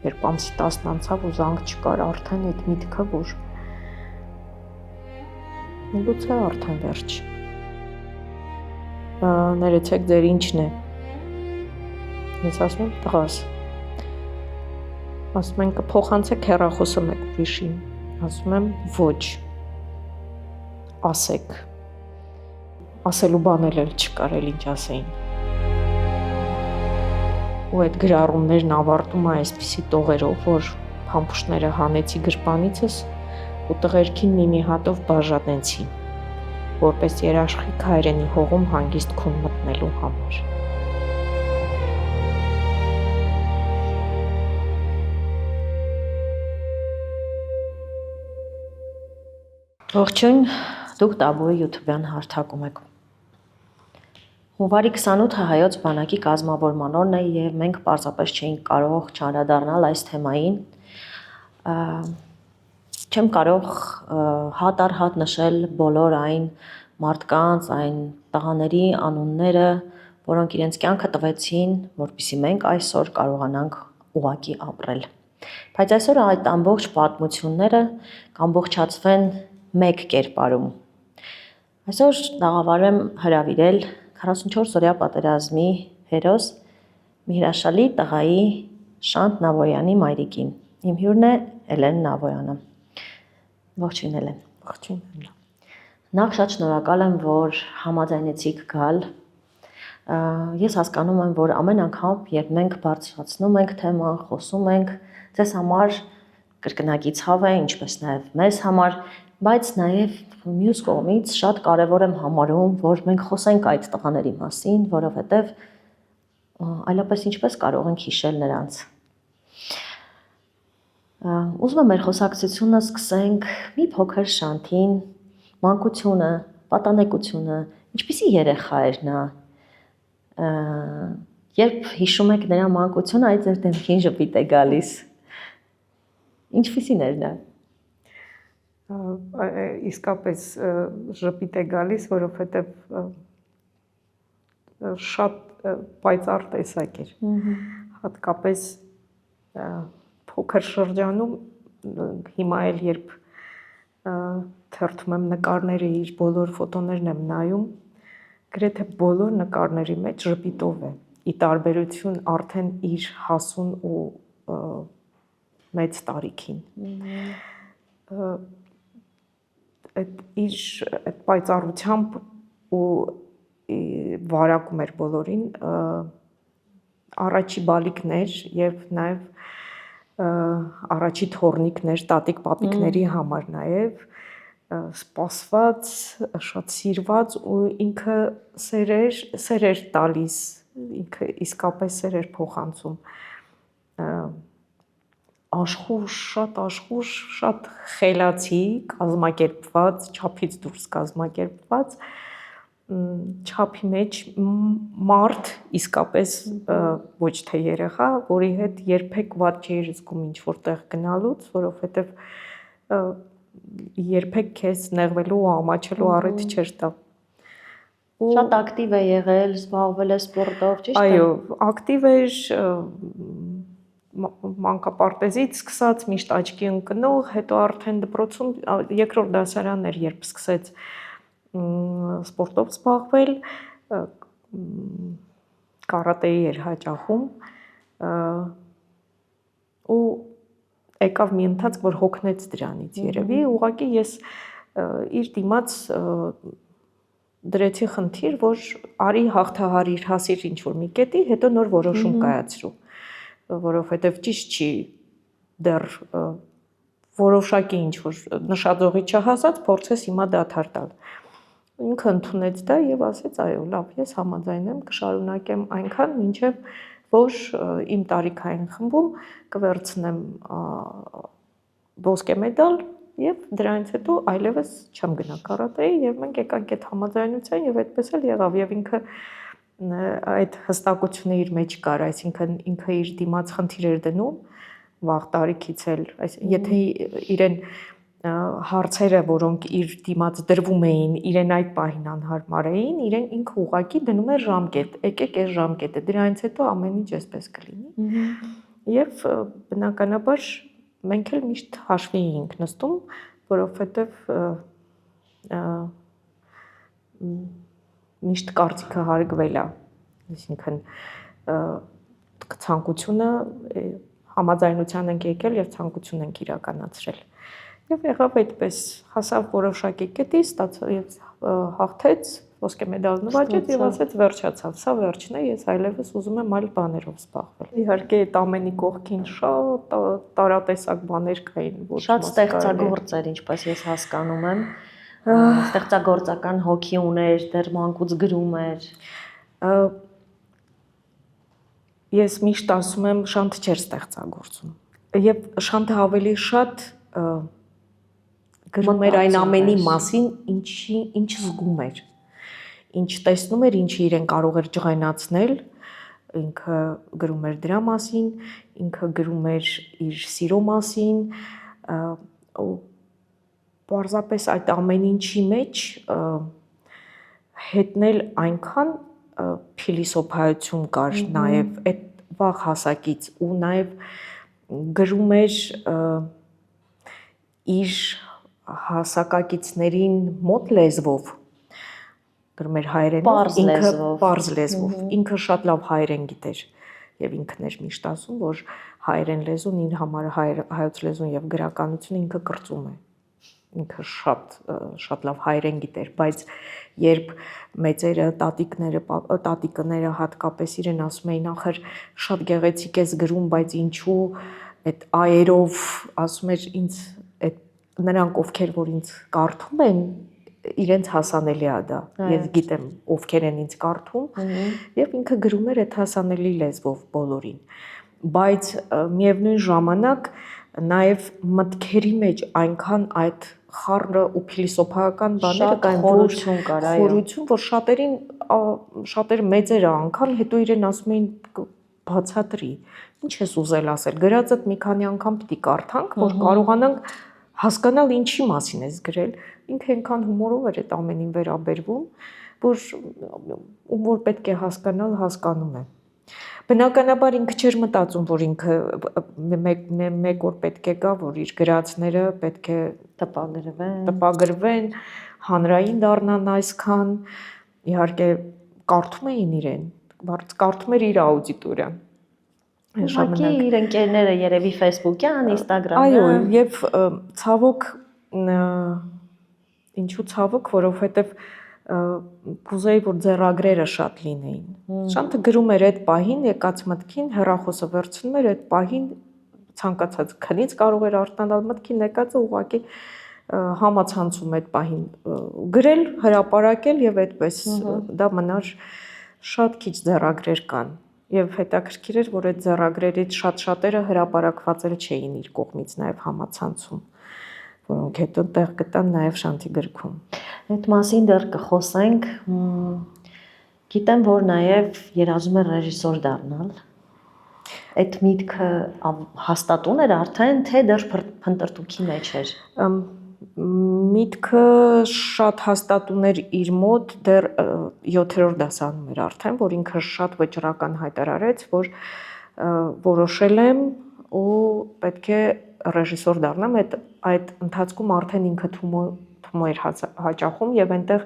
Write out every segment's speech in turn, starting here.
երբ ամսի 10 անցավ ու զանգ չկար, արդեն այդ միտքը, որ գուցե արդեն վերջ։ Ներեցեք, ձեր ինչն է։ Ես ասում եմ, տղաս։ Ասում են, կփոխանցեք հեռախոսը մեկ ուրիշին։ Ասում եմ, ոչ։ Ասեք։ Ասելու բանել էլ չկար, էլ ինչ ասեին։ Ու այդ գրառումներն ավարտում է այսպիսի տողերով, որ փամփուշտները հանեցի գրպանիցս ու տղերքին մի հատով բաժանեցի, որպես երաշխիք հայրենի հողում հանգիստ քուն մտնելու համար։ Ողջույն, դուք Տաբուի YouTube-յան հարթակում եք։ Հունվարի 28-ը հայոց բանակի կազմավորման օրն է և մենք պարզապես չէինք կարող չանդրադառնալ այս թեմային։ Չեմ կարող հատ առ հատ նշել բոլոր այն մարդկանց, այն տղաների անունները, որոնք իրենց կյանքը տվեցին, որպեսզի մենք այսօր կարողանանք ուղղակի ապրել։ Բայց այսօր այդ ամբողջ պատմությունները կամբողջացվեն մեկ կերպարում։ Այսօր տաղավարեմ հրավիրել 44-օրյա պատերազմի հերոս մի հրաշալի տղայի Շանթ Նավոյանի մայրիկին։ Իմ հյուրն է Էլեն Նավոյանը։ Ողջույն Էլեն։ Ողջույն։ Նախ շատ շնորհակալ եմ, որ համաձայնեցիք գալ։ Ես հասկանում եմ, որ ամեն անգամ, երբ մենք բարձրացնում ենք թեման, խոսում ենք, ձեզ համար կրկնակի ցավ է, ինչպես նաև մեզ համար, բայց նաև մյուս կողմից շատ կարևոր եմ համարում, որ մենք խոսենք այդ տղաների մասին, որովհետև այլապես ինչպես կարող ենք հիշել նրանց։ Ուզում եմ մեր խոսակցությունը սկսենք մի փոքր Շանթին, մանկությունը, պատանեկությունը, ինչպիսի երեխա էր նա։ Երբ հիշում եք նրա մանկությունը, այդ ձեր դեմքին ժպիտ է գալիս։ Ինչպիսին էր նա։ Իսկապես ժպիտ է գալիս, որովհետև շատ պայծառ տեսակ էր։ Հատկապես փոքր շրջանում, հիմա էլ երբ թերթում եմ նկարները, իր բոլոր ֆոտոներն եմ նայում, գրեթե բոլոր նկարների մեջ ժպիտով է, ի տարբերություն արդեն իր հասուն ու մեծ տարիքին։ Այդ պայծառությամբ ու վարակում էր բոլորին, առաջի բալիկներ և նաև առաջի թոռնիկներ, տատիկ պապիկների համար նաև սպասված, շատ սիրված ու ինքը սեր էր տալիս, ինքը իսկապես սեր էր փոխանցում, աշխույժ, շատ խելացի, կազմակերպված, չափից դուրս կազմակերպված, չափի մեջ մարդ, իսկապես ոչ թե երեխա, որի հետ երբեք վատ չէիր զգում ինչ-որ տեղ գնալուց, որովհետև երբեք քեզ նեղվելու ու ամաչելու առիթ չէր տա։ Շատ ակտիվ է եղել, զբաղվել է սպորտով, ճիշտ է։ Այո, ակտիվ էր, մանկապարտեզից սկսած միշտ աչքի ընկնող, հետո արդեն դպրոցում երկրորդ դասարան էր, երբ սկսեց սպորտով զբաղվել, կարատեի էր հաճախում ու եկավ մի ընթացք, որ հոգնեց դրանից երևի, ուղղակի ես իր դիմաց դրեցի խնդիր, որ արի հաղթահարիր, հասիր ինչ-որ մի կետի, հետո նոր որոշում կայացրու, որովհետև ճիշտ չի դեռ որոշակի ինչ-որ նշաձողի չհասած, փորձես հիմա դադար տալ։ Ինքը ընդունեց դա և ասեց, այո, լավ, ես համաձայնեմ, կշարունակեմ այնքան, մինչև որ իմ տարիքային խմբում կվերցնեմ ոսկե մեդալ և դրանից հետո այլևս չեմ գնա կարատեի և մենք եկանք այդ համաձայնության և այդպես էլ եղավ և ինքը այդ հստակությունը իր մեջ կար, այսինքն ինքը իր դիմաց խնդիր էր դնում, վաղ տարիքից էլ, եթե իրեն հարցերը, որոնք իր դիմաց դրվում էին, իրեն այդ պահին անհարմար էին, ինքը ուղղակի դնում էր ժամկետ, եկեք այս ժամկետը, դրանից հետո ամեն ինչ այսպես կլինի։ Եվ բնականաբար մենք էլ միշտ հաշվի էինք նստում, որովհետև միշտ կարծիքը հարգվել է, այսինքն ցանկությունը համաձայնության ենք եկել եւ ցանկություն ենք իրականացրել։ Եվ եղավ այդպես, հասավ որոշակի կետի, ստացավ եւ հաղթեց, ոսկե մեդալ նվաճեց եւ ասեց վերջացավ, սա վերջն է, ես այլևս ուզում եմ այլ բաներով զբաղվել։ Իհարկե այդ ամենի կողքին շատ տարատեսակ բաներ կային, ոչ շատ ստեղծագործ էր, ինչպես ես հասկանում եմ, ստեղծագործական հոգի ուներ, դեռ մանկուց գրում էր։ Ես միշտ ասում եմ, Շանթը չէր ստեղծագործում։ Եվ Շանթը ավելի շատ գրում էր այն ամենի մասին, ինչ զգում էր, ինչ տեսնում էր, ինչը իրեն կարող էր ջղայնացնել, ինքը գրում էր դրա մասին, ինքը գրում էր իր սիրո մասին, ու պարզապես այդ ամեն ինչի մեջ հետնել այնքան փիլիսոփայություն կար նաև այդ վաղ հասակից ու նաև գրում էր իր հասակակիցներին մոտ լեզվով, գրում էր հայերենով, ինքը պարզ լեզվով, ինքը շատ լավ հայերեն գիտեր եւ ինքն էր միշտ ասում, որ հայերեն լեզուն իր համար հայոց լեզուն եւ գրականությունը ինքը կրծում է, ինքը շատ լավ հայերեն գիտեր, բայց երբ մեծերը, տատիկները հատկապես իրեն ասում էին, ախր շատ գեղեցիկ ես գրում, բայց ինչու այդ այերով, ասում էր ինձ այդ նրանք ովքեր որ ինձ կարդում են, իրենց հասանելի է դա, ես գիտեմ ովքեր են ինձ կարդում եւ ինքը գրում էր այդ հասանելի լեզվով բոլորին, բայց միևնույն ժամանակ նաեւ մտքերի մեջ այնքան այդ խառը ու փիլիսոփայական բաները կային, խորություն, որ շատերը մեծերը անգամ հետո իրեն ասում էին բացատրի, ինչ ես ուզել ասել, գրածդ մի քանի անգամ պիտի կարդանք, որ կարողանանք հասկանալ ինչի մասին ես գրել, ինքը այնքան հումորով էր այդ ամենին վերաբերվում, որ ում որ պետք է հասկանալ, հասկանում է։ Բնականաբար ինքը չէր մտածում, որ ինքը մեկ օր պետք է գա, որ իր գրածները պետք է տպագրվեն, հանրային դառնան այսքան, իհարկե կարդում էին իրեն, կարդում էր իր աուդիտորիան։ Ուղղակի իր ընկերները երևի Facebook-յան, Instagram-յան։ Այո, եւ ցավոք, ինչու ցավոք, որովհետեւ կուզեի, որ ձեռագրերը շատ լինեին։ Շանթը գրում էր այդ պահին, եկած մտքին, հեռախոսը վերցնում էր այդ պահին, ցանկացած քնից կարող էր արթնանալ մտքին եկածը ուղղակի համացանցում այդ պահին գրել, հրապարակել եւ այդպես դա մնար շատ քիչ ձեռագրեր կան։ Եվ հետաքրքիր էր, որ այդ ձեռագրերից շատ-շատերը հրապարակված էլ չէին իր կողմից նաև համացանցում, որոնք հետո տեղ գտան նաև Շանթի գրքում։ Այդ մասին դեռ կխոսենք, գիտեմ, որ նաև երազում է ռեժիսոր դառնալ։ Այդ միտքը հաստատուն էր արդեն, թե դեռ փնտրտուքի մեջ էր։ Միտքը շատ հաստատուն էր իր մոտ, դեռ 7-րդ դասարանում էր արդեն, որ ինքը շատ վճռական հայտարարեց, որ որոշել եմ ու պետք է ռեժիսոր դառնամ, այդ ընթացքում արդեն ինքը Թումո էր հաճախում եւ այնտեղ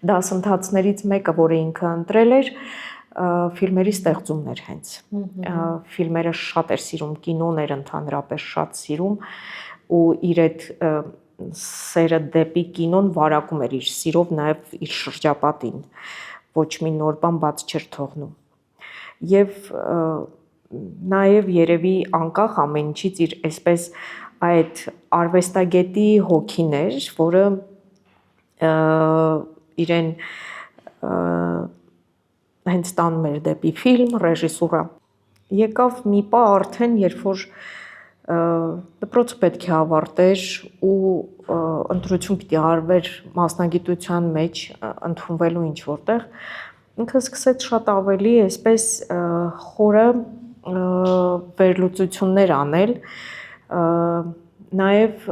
դասընթացներից մեկը, որը ինքը ընտրել էր, ֆիլմերի ստեղծումն էր հենց։ Ֆիլմերը շատ էր սիրում, կինոն էր ընդհանրապես շատ սիրում ու իր այդ սերը դեպի կինոն վարակում էր իր սիրով նաև իր շրջապատին, ոչ մի նոր բան բաց չէր թողնում։ Եվ նաև երևի անկախ ամեն ինչից իր այսպես այդ արվեստագետի հոգին էր, որը իրեն հենց տանում էր դեպի ֆիլմ, ռեժիսուրա։ Եկավ մի պա արդեն, երբ որ դպրոցը պետք է ավարտեր ու ընտրություն պիտի արվեր մասնագիտության մեջ ընդունվելու ինչ որտեղ, ինքը սկսեց շատ ավելի այսպես խորը վերլուծություններ անել, նաև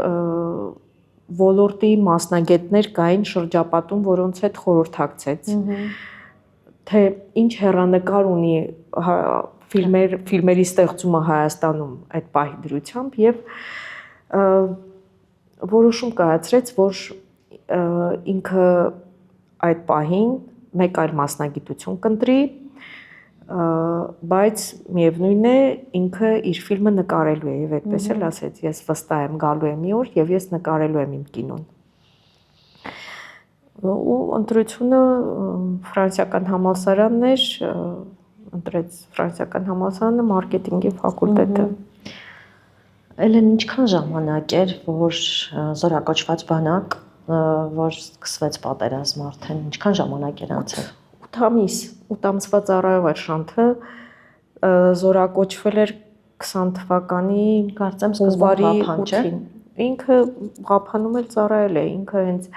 ոլորտի մասնագետներ կային շրջապատում, որոնց հետ խորհրդակցեց, թե ինչ հեռանկար ունի ֆիլմերի ստեղծումը Հայաստանում այդ պահի դրությամբ եւ որոշում կայացրեց, որ ինքը այդ պահին մեկ այլ մասնագիտություն կընտրի, բայց միևնույն է ինքը իր ֆիլմը նկարելու է եւ այդպես էլ ասեց, ես վստահ եմ գալու եմ մի օր եւ ես նկարելու եմ իմ կինոն։ Ու ընտրությունը ֆրանսիական համալսարանն էր, ընտրեց ֆրանսիական համալսարանը մարքեթինգի ֆակուլտետը։ Էլեն ինչքան ժամանակ էր, որ զորակոչված բանակ, որ սկսվեց պատերազմը արդեն, ինչքան ժամանակ էր անցել։ 8 ամիս, 8 ամսվա ծառայով էր Շանթը, զորակոչվել էր 20 թվականի կարծեմ սկզբում Ղափան, չէ՞։ Ինքը Ղափանում էլ ծառայել է, ինքը հենց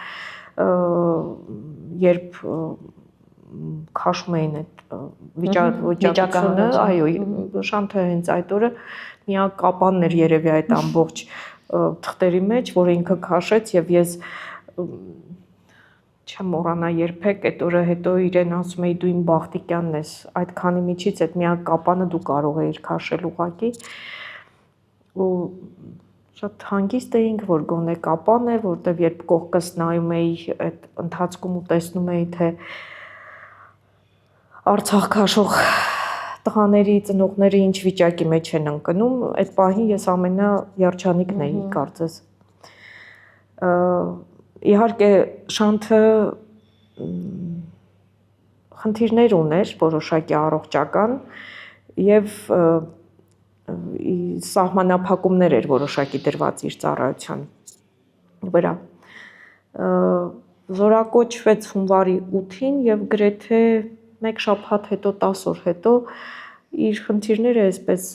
երբ քաշում էին այդ վիճակությունը, այո, Շանթը հենց այդ օրը միակ կապանն էր երևի այդ ամբողջ թղթերի մեջ, որ ինքը քաշեց եւ ես չեմ մոռանա երբեք այդ օրը հետո իրեն ասում էի դու իմ Բախտիկյանն ես, այդքանի միջից այդ միակ կապանը դու կարող էիր քաշել ուղակի ու շատ հանգիստ էինք, որ գոնե կապան է, որտեվ երբ կողքս նայում էի այդ ընթացքում ու տեսնում էի, թե Արցախ քաշող տղաների ծնողները ինչ վիճակի մեջ են ընկնում, այդ պահին ես ամենաերջանիկն էի, կարծես։ Իհարկե Շանթը խնդիրներ ուներ, որոշակի առողջական եւ սահմանափակումներ էր որոշակի դրված իր ծառայության վրա։ Զորակոչվեց հունվարի 8-ին եւ գրեթե 1 շաբաթ հետո 10 օր հետո իր խնդիրները այսպես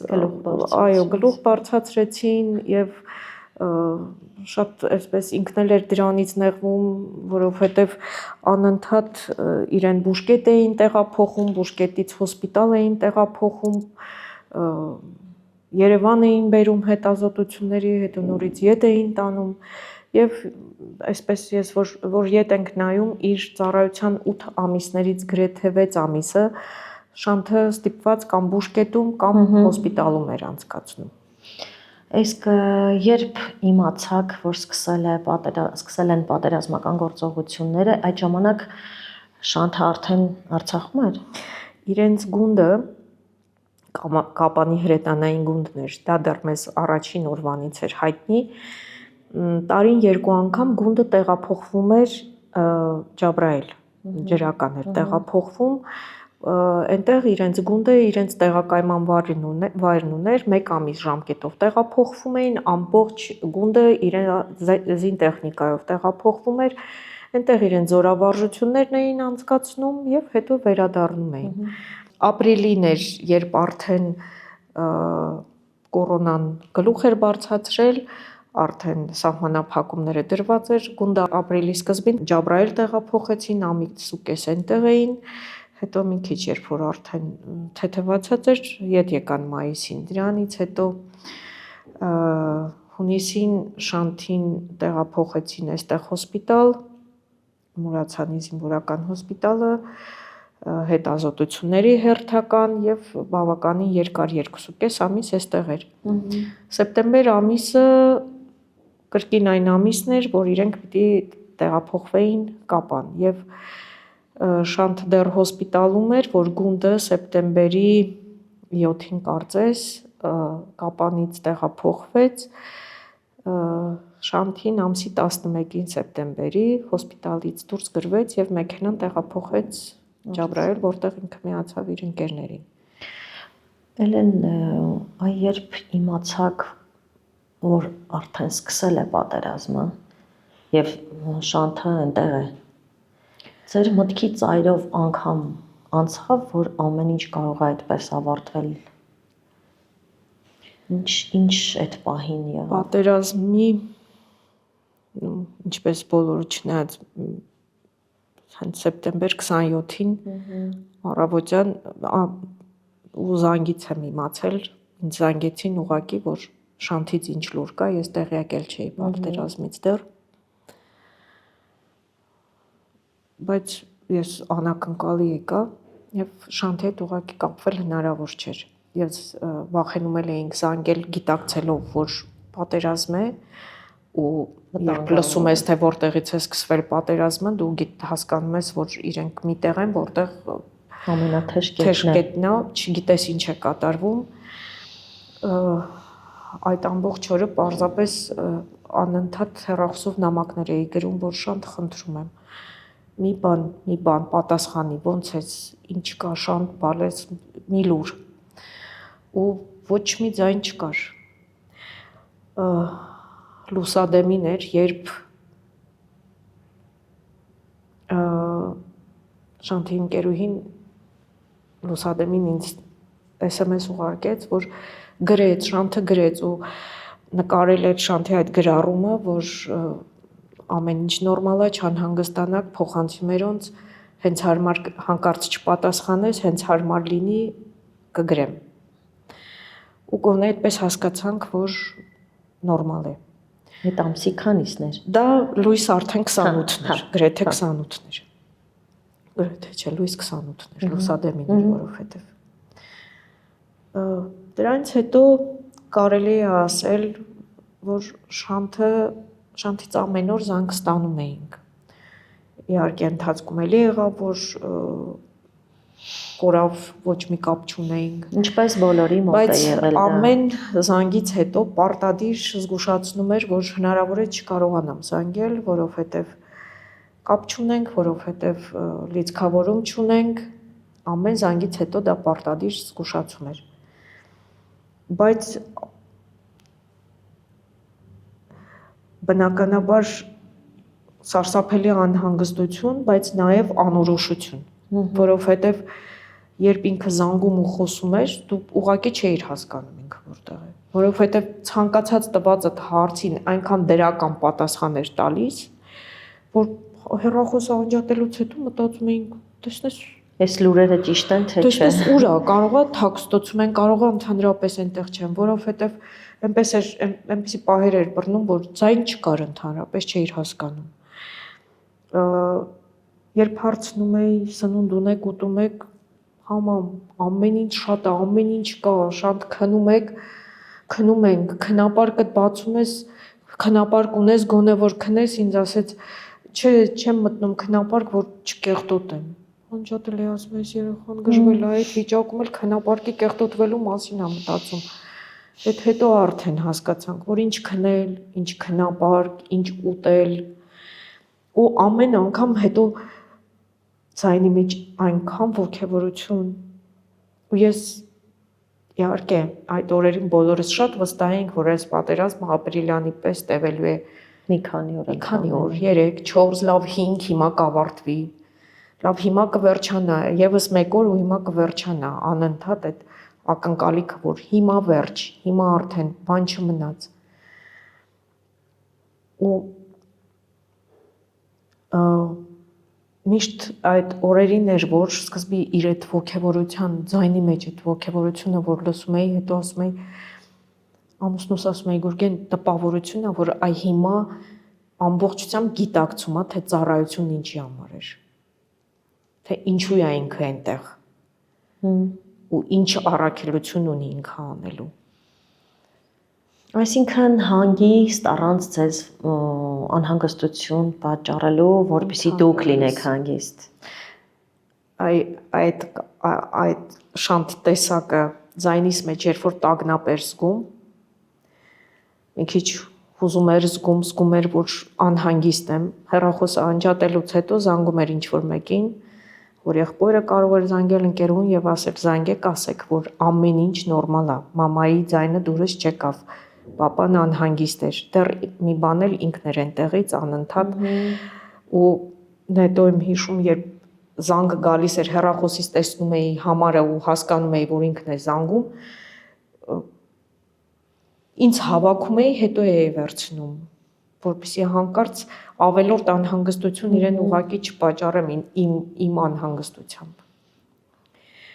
գլուխ բարձրացրեցին եւ շատ այսպես ինքն էլ էր դրանից նեղվում, որովհետեւ անընդհատ իրեն բուժկետ էին տեղափոխում, բուժկետից հոսպիտալ էին տեղափոխում, Երևան էին բերում հետազոտությունների, հետո նորից ետ էին տանում եւ այսպես ես որ ետ ենք նայում իր ծառայության 8 ամիսներից գրեթե 6 ամիսը Շանթը ստիպված կամ բուժկետում կամ հոսպիտալում էր անցկացնում։ Իսկ երբ իմացաք, որ սկսել են պատերազմական գործողությունները, այդ ժամանակ Շանթը արդեն Արցախում էր։ Իրենց գունդը կապանի հրետանային գունդն էր, դա դեռ մեզ առաջին օրվանից էր հայտնի, տարին 2 անգամ գունդը տեղափոխվում էր Ջաբրայել, ջրական էր տեղափոխվում, այնտեղ իրենց գունդը իրենց տեղակայման վայրն ուներ, 1 ամիս ժամկետով տեղափոխվում էին, ամբողջ գունդը իրեն տեխնիկայով տեղափոխվում էր, այնտեղ իրենց զորավարժություններն էին անցկացնում եւ հետո վերադառնում էին։ Ապրիլին էր, երբ արդեն կորոնան գլուխ էր բարձրացրել, արդեն սահմանափակումները դրված էր, գունդը ապրիլի սկզբին Ջաբրայել տեղափոխեցին, ամիս ու կես այնտեղ էին, հետո մի քիչ երբ որ արդեն թեթևացած էր, ետ եկան մայիսին, դրանից հետո հունիսին Շանթին տեղափոխեցին այստեղ հոսպիտալ, Մուրացյանի զինվորական հոսպիտալը, հետազոտությունների հերթական եւ բավականին երկար 2.5 ամիս այստեղ էր։ Սեպտեմբեր ամիսը կրկին այն ամիսն էր, որ իրենք պիտի տեղափոխվեին Կապան եւ Շանթը դեռ հոսպիտալում էր, որ գունդը սեպտեմբերի 7-ին կարծես Կապանից տեղափոխվեց, Շանթին ամսի 11-ին սեպտեմբերի հոսպիտալից դուրս գրվեց եւ մեքենան տեղափոխվեց Ջաբրայել, որտեղ ինքը միացավ իր ընկերներին։ Էլեն, երբ իմացաք, որ արդեն սկսել է պատերազմը եւ Շանթը այնտեղ է, ձեր մտքի ծայրով անգամ անցավ, որ ամեն ինչ կարող է այդպես ավարտվել։ Ինչ այդ պահին եղավ։ Պատերազմի ինչպես բոլորը չնայած հենց սեպտեմբեր 27-ին առավոտյան ու զանգից եմ իմացել, ինձ զանգեցին ուղակի, որ Շանթից ինչ լուր կա, ես տեղյակ էլ չէի պատերազմից դեռ։ Բայց ես անակնկալի եկա եւ Շանթի հետ ուղակի կապվել հնարավոր չէր։ ես վախենում էինք զանգել գիտակցելով, որ պատերազմ է ու երբ լսում ես, թե որտեղից է սկսվել պատերազմը, դու հասկանում ես, որ իրենք միտեղ են, որտեղ ամենաթեժ կետն է, չգիտես ինչ է կատարվում։ Այդ ամբողջ օրը պարզապես անընդհատ հեռախոսով նամակներ էի գրում, որ Շանթ խնդրում եմ, մի բան պատասխանի, ոնց ես, ինչ կա, Շանթ բալես, մի լուր։ Ու ոչ մի ձայն չկար։ Լուսադեմին էր, երբ Շանթի ընկերուհին լուսադեմին ինձ SMS ուղարկեց, որ գրեց, Շանթը գրեց ու նկարել էր Շանթի այդ գրառումը, որ ամեն ինչ նորմալ է, չանհանգստանաք, փոխանցի մերոնց, հենց հարմար հանկարծ չպատասխանես, հենց հարմար լինի կգրեմ։ Ու կողմը այդպես հասկացանք, որ նորմալ է։ Այդ ամսի քանիսն էր։ Դա լույս արդեն 28-ն էր, գրեթե 28-ն էր։ Գրեթե չէ, լույս 28-ն էր, լուսադեմին էր, որովհետև դրանից հետո կարելի է ասել, որ Շանթից ամեն օր զանգ ստանում էինք։ Իհարկե ընթացքում էլի եղավ, որ կորավ ոչ մի կապ չունեինք։ Ինչպես բոլորի մոտ է եղել դա։ Բայց ամեն զանգից հետո պարտադիր զգուշացնում էր, որ հնարավոր է չկարողանամ զանգել, որովհետև կապ չունենք, որովհետև լիցքավորում չունենք, ամեն զանգից հետո դա պարտադիր զգուշացում էր։ Բայց բնականաբար սարսափելի անհանգստություն, բայց նաև անորոշություն, որովհետև երբ ինքը զանգում ու խոսում էր, դու ուղղակի չէիր հասկանում ինքը որտեղ է, որովհետև ցանկացած տված հարցին այնքան դրական պատասխան էր տալիս, որ հեռախոսը անջատելուց հետո մտածում էինք, տեսնես, այս լուրերը ճիշտ են թե չէ։ տեսնես ուր է, կարող է թաքստոցում են, կարող է ընդհանրապես այնտեղ չեն, որովհետև այնպեսի պահեր էր բռնում, որ ձայն չկար ընդհանրապես, չէիր հասկանում։ Երբ հարցնում էի, սնունդ ունեք, ուտում եք, համամ, ամեն ինչ շատ է, ամեն ինչ կա, Շանթ քնում ենք, քնապարկդ բացում ես, քնապարկ ունես, գոնե որ քնես, ինձ ասեց, չէ, չեմ մտնում քնապարկ, որ չկեղտոտեմ։ Անջատել է, ասում ես, երեխան գժվել է, այդ վիճակում էլ քնապարկի կեղտոտվելու մասին է մտածում։ Այդ հետո արդեն հասկացանք, որ ինչ քնել, ինչ քնապարկ, ինչ ուտել, ու ամեն անգամ հետո ձայնի մեջ այնքան ոգևորություն, ու ես իհարկե այդ օրերին բոլորս շատ վստահ էինք, որ այս պատերազմը ապրիլյանի պես տևելու է մի քանի օր, 3, 4, լավ 5 հիմա կավարտվի, լավ հիմա կվերջանա, եւս 1 օր ու հիմա կվերջանա, անընդհատ այդ ակնկալիքը, որ հիմա վերջ, հիմա արդեն բան չմնաց։ Ու միշտ այդ օրերին էր, որ սկզբի իր այդ ոգևորության, ձայնի մեջ այդ ոգևորությունը, որ լսում էի, հետո ասում էի, ամուսնուս ասում էի, Գուրգեն, տպավորություն է, որ այ հիմա ամբողջությամբ գիտակցում է, թե ծառայությունն ինչի համար էր, թե ինչու է ինքը այնտեղ, ու ինչ առաքելություն ունի ինքը անելու։ Այսինքն հանգիստ առանց ձեզ անհանգստություն պատճառելու, որպեսզի դուք լինեք հանգիստ։ Այդ Շանթ տեսակը ձայնիս մեջ երբ որ տագնապ էր զգում, մի քիչ հուզում էր զգում էր, որ անհանգիստ եմ, հեռախոսը անջատելուց հետո զանգում էր ինչ-որ մեկին, որ եղբորը կարող էր զանգել ընկերուհուն եւ ասել զանգեք, ասեք, որ ամեն ինչ նորմալ է, մամայի ձայնը դուրս չեկավ, պապան անհանգիստ էր, դեռ մի բան էլ ինքն էր այնտեղից անընդհատ, ու հետո եմ հիշում, երբ զանգը գալիս էր հեռախոսից տեսնում էի համարը ու հասկանում էի, որ ինքն է զանգում, ինձ հավաքում էի, հետո էի վերցնում, որպեսզի հանկարծ ավելորդ անհանգստություն իրեն ուղակի չպատճառեմ իմ անհանգստությամբ։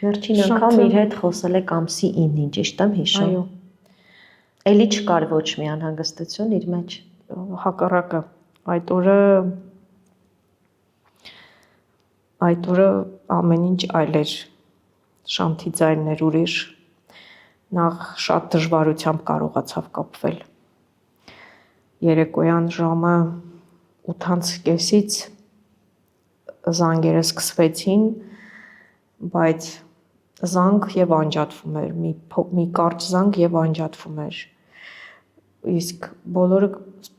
Վերջին անգամ իր հետ խոսել եք ամսի 9-ին, ճիշտ եմ հիշում։ Այո։ Էլի չկար ոչ մի անհանգստություն իր մեջ։ Հակառակը, այդ օրը ամեն ինչ այլ էր, Շանթի ձայնն էր ուրիշ, Նախ շատ դժվարությամբ կարողացավ կապվել։ Երեկոյան ժամը 8:30-ից զանգերը սկսվեցին, բայց զանգ եւ անջատվում էր, մի կարճ զանգ եւ անջատվում էր։ Իսկ բոլորը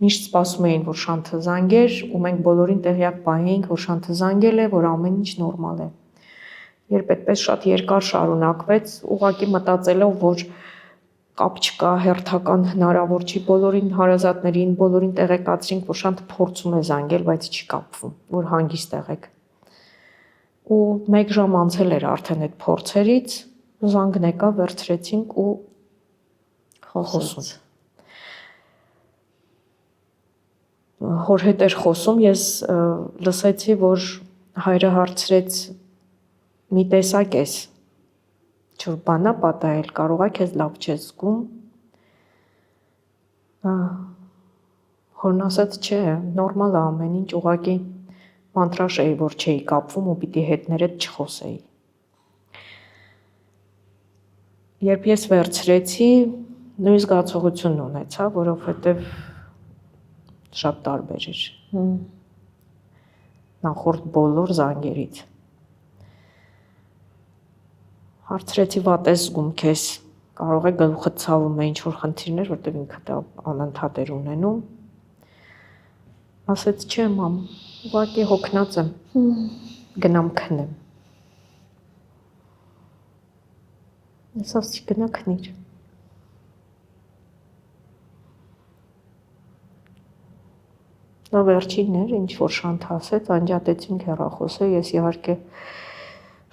միշտ սպասում էին, որ Շանթը զանգեր, ու մենք բոլորին տեղյակ պահեինք, որ Շանթը զանգել է, որ ամեն ինչ նորմալ է։ Երբ այդպես շատ երկար շարունակվեց, ուղղակի մտածելով, որ կապ չկա, հերթական հնարավոր չի, բոլորին հարազատներին, բոլորին տեղեկացրինք, որ Շանթը փորձում է զանգել, բայց չի կապվում, որ հանգիստ եղեք։ Ու 1 ժամ անցել էր արդեն այդ փորձերից, զանգն եկա, վերցրեցինք ու խոսում։ Հոր հետ էր խոսում, ես լսեցի, որ հայրը հարցրեց՝ մի տեսակ ես, ինչ-որ բան ա պատահել, կարող ա քեզ լավ չես զգում։ Հորն ասաց, չէ, նորմալ ա ամեն ինչ, ուղղակի մանտրաշ էի, որ չէի կապվում ու պիտի հետներդ չխոսեի։ Երբ ես վերցրեցի, նույն զգացողությունն ունեցա, որովհետև շատ տարբեր էր նախորդ բոլոր զանգերից։ Հարցրեցի, վատ ես զգում քեզ, կարող է գլուխդ ցավում է, ինչ-որ խնդիրներ, որտեղ ինքը դա անընդհատ էր ունենում։ Ասեց, չէ, մամ, ուղղակի հոգնած եմ, գնամ քնեմ։ Ես ասացի, գնա քնիր։ Դա վերջինն էր, ինչ որ Շանթը ասեց, անջատեցինք հեռախոսը, ես իհարկե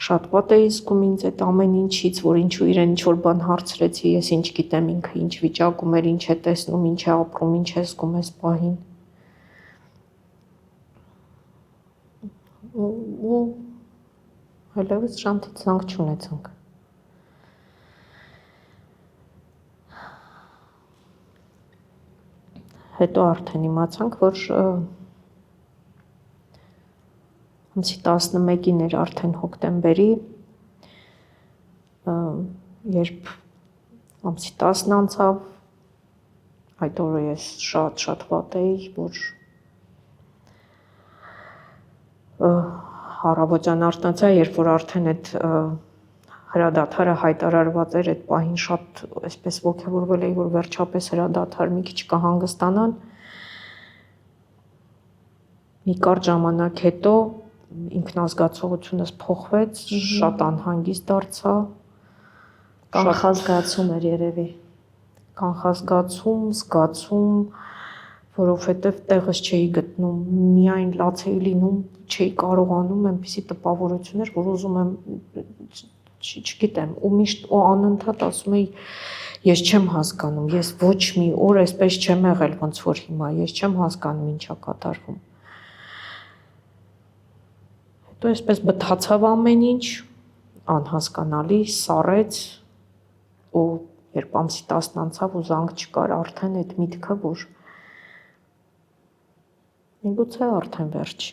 շատ վատ էի զգում ինձ այդ ամեն ինչից, որ ինչու իրեն ինչ-որ բան հարցրեցի, ես ինչ գիտեմ ինքը ինչ վիճակում էր, ինչ է տեսնում, ինչ է ապրում, ինչ է զգում այս պահին։ Ու այլևս Շանթից զանգ չունեցանք։ Հետո արդեն իմացանք, որ ամսի 11-ին էր արդեն հոկտեմբերի, երբ ամսի 10-ն անցավ, այդ օրը ես շատ վատ էի, որ առավոտյան արթնացա, երբ որ արդեն այդ հրադադարը հայտարարված էր, այդ պահին շատ այսպես ոգևորվել էի, որ վերջապես հրադադար մի քիչ կհանգստանան։ Մի կարճ ժամանակ հետո ինքնազգացողությունս փոխվեց, շատ անհանգիստ դարձա։ Կանխազգացում էր երևի։ Կանխազգացում, զգացում, որովհետև տեղս չէի գտնում, միայն լաց էի լինում, չէի կարողանում, այնպիսի տպավորություններ, որ ուզում եմ չգիտեմ, ու միշտ ու անընդհատ ասում էի, ես չեմ հասկանում, ես ոչ մի օր այսպես չեմ եղել, ոնց որ հիմա, ես չեմ հասկանում ինչա կատարվում։ Հետո այսպես բթացավ ամեն ինչ, անհասկանալի, սառեց, ու երբ ամսի 10-ն անցավ ու զանգ չկար, արդեն այդ միտքը, որ միգուցե արդեն վերջ։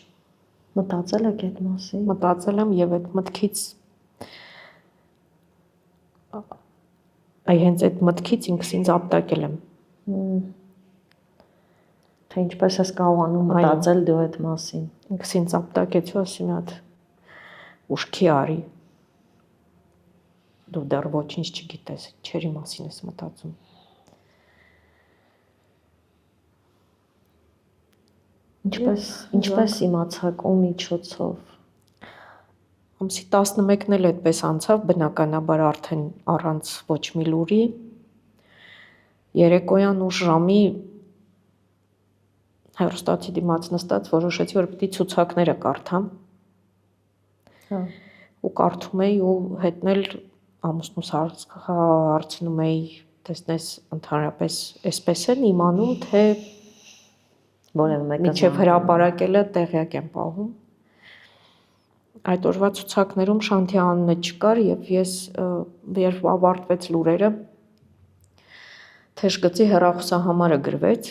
Մտածել եք այդ մասին։ Մտածել եմ եւ այդ մտքից հենց այդ մտքից ինքս ինձ ապտակել եմ։ Թե ինչպես ես կարողանում մտածել դու այդ մասին։ Ինքս ինձ ապտակեցի, ասի մի հատ ուշքի արի։ Դու դեռ ոչինչ չգիտես, չերի մասին ես մտածում։ Ինչպես իմացաք ու միջոցով։ Ամսի 11-ն էլ այդպես անցավ, բնականաբար արդեն առանց ոչ մի լուրի։ Երեկոյան ուշ ժամի հեռուստացի դիմաց նստած որոշեցի, որ պիտի ցուցակները կարդամ։ Ու կարդում էի ու հետնել ամուսնուս հարցնում էի, տեսնես ընդհանրապես այսպես են իմանում, թե որևէ մեկը մինչև հրապարակելը տեղյակ եմ պահում։ Այդ օրվա ցուցակներում Շանթի անունը չկար եւ ես երբ ավարտվեց լուրերը, թեժգծի հեռախոսահամարը գրվեց։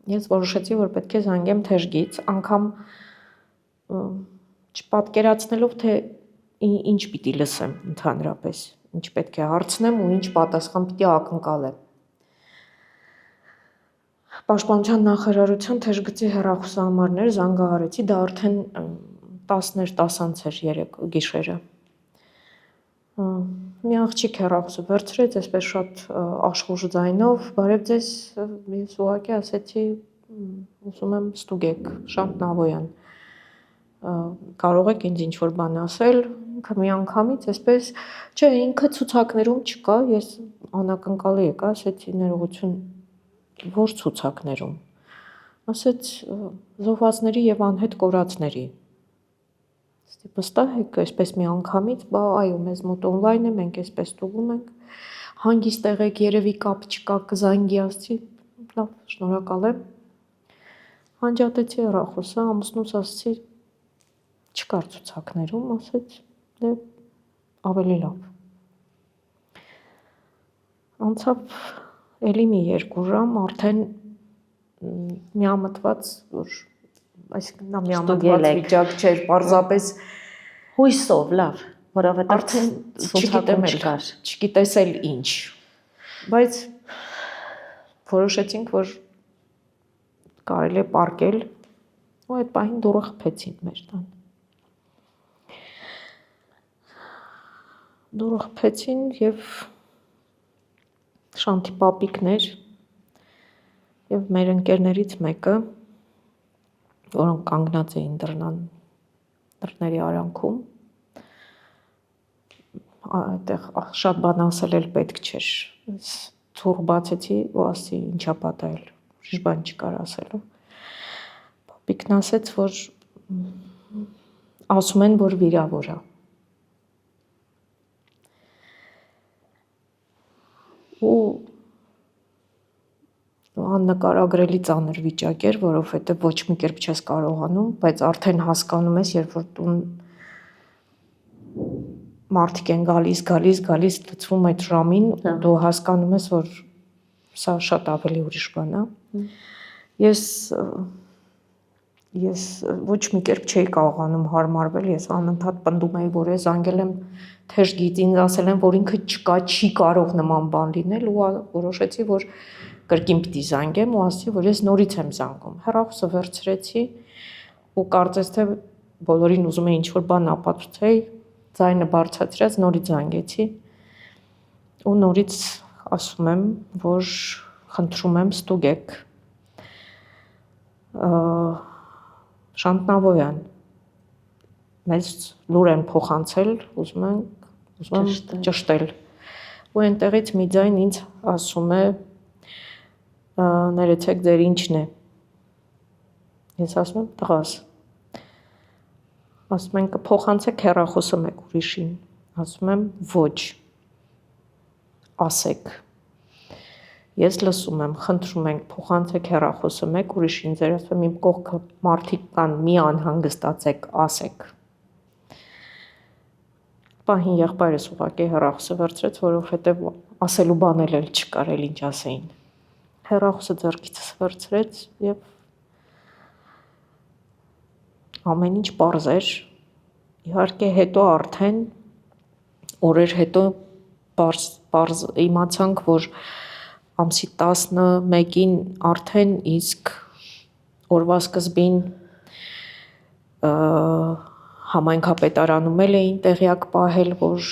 Ես որոշեցի, որ պետք է զանգեմ թեժգից, անգամ չպատկերացնելով, թե ինչ պիտի լսեմ ընդհանրապես։ ինչ պետք է հարցնեմ ու ինչ պատասխան պիտի ակնկալեմ։ Պաշտպանության նախարարության թեժգծի հեռախոսահամարներ զանգահարեցի, դա արդեն 10:10 էր երեկ գիշերը։ Մի աղջիկ հեռախոսը վերցրեց, այսպես շատ աշխուժ ձայնով, բարև ձեզ, ես ուղղակի ասեցի, ուզում եմ ստուգեք, Շանթ Նավոյան, կարող եք ինձ ինչ-որ բան ասել, ինքը միանգամից այսպես, չէ, ինքը ցուցակներում չկա, ես անակնկալի եկա, ասեցի ներողություն, որ ցուցակներում, ասեց զոհվածների եւ անհետ կորածների։ Վստահ եք, այսպես միանգամից, բա այո, մեզ մոտ on-line է, մենք այսպես ստուգում ենք, հանգիստ եղեք, երևի կապ չկա, կզանգի, ասեցի, լավ, շնորհակալ եմ։ Անջատեցի հեռախոսը, ամուսնուս ասեցի, չկար ցուցակներում, ասեց, դե ավելի լավ։ Անցավ էլի մի 2 ժամ, արդեն միամտված, որ այսինքն նա միամտված վիճակ չէր, պարզապես հույսով, լավ, որովհետև արդեն ցուցակում չկար։ Չգիտես էլ ինչ, բայց որոշեցինք, որ կարելի է պարկել, ու այդ պահին դուռը խփեցին մեր տան։ Դուռը խփեցին եւ Շանթի պապիկներ եւ մեր ընկերներից մեկը, որոնք կանգնած էին դռների արանքում, այդտեղ շատ բան ասել էլ պետք չէր, թուղ բացեցի ու ասի ինչա պատահել, ուրիշ բան չկար ասելու։ Պապիկն ասեց, որ ասում են, որ վիրավոր է։ Ու աննկարագրելի ծանր վիճակ էր, որովհետև ոչ մի կերպ չես կարողանում, բայց արդեն հասկանում ես, երբ որ տուն մարդիկ են գալիս, լցվում այդ ժամին, դու հասկանում ես, որ սա շատ ավելի ուրիշ բան է։ Ես ոչ մի կերպ չէի կարողանում հարմարվել, ես անընդհատ պնդում էի, որ ես զանգել եմ թեժգից, ինձ ասել են, որ ինքը չկա, չի կարող նման բան լինել ու որոշեցի, որ կրկին պիտի զանգեմ ու ասացի, որ ես նորից եմ զանգում։ Հեռախոսը վերցրեցի ու կարծես թե բոլորին ուզում էի ինչ-որ բան ապացուցեի, ձայնը բարձրացրած նորից զանգեցի ու նորից ասում եմ, որ խնդրում եմ ստուգեք Շանթ Նավոյան, մեզ լուր են փոխանցել, ուզում եմ ճշտել։ Ու այնտեղից մի ձայն ինձ ասում է, ներեցեք ձեր ինչն է։ Ես ասում եմ տղաս։ Ասում են կփոխանցեք հեռախոսը մեկ ուրիշին։ Ասում եմ ոչ։ Ասեք։ Ես լսում եմ, խնդրում ենք փոխանցեք հեռախոսը մեկ ուրիշին, ձեր ասում եմ իմ կողքը մարդիկ կան, մի անհանգստացեք, ասեք։ Պահին եղբայրս ուղղակի հեռախոսը վերցրեց, որովհետև ասելու բան էլ չկար, էլ ինչ ասեին։ Հեռախոսը ձեռքիցս վերցրեց եւ ամեն ինչ պարզ էր։ Իհարկե հետո արդեն օրեր հետո պարզ իմացանք, որ ամսի 11-ին արդեն իսկ օրվա սկզբին համայնքապետարանում էին տեղյակ պահել, որ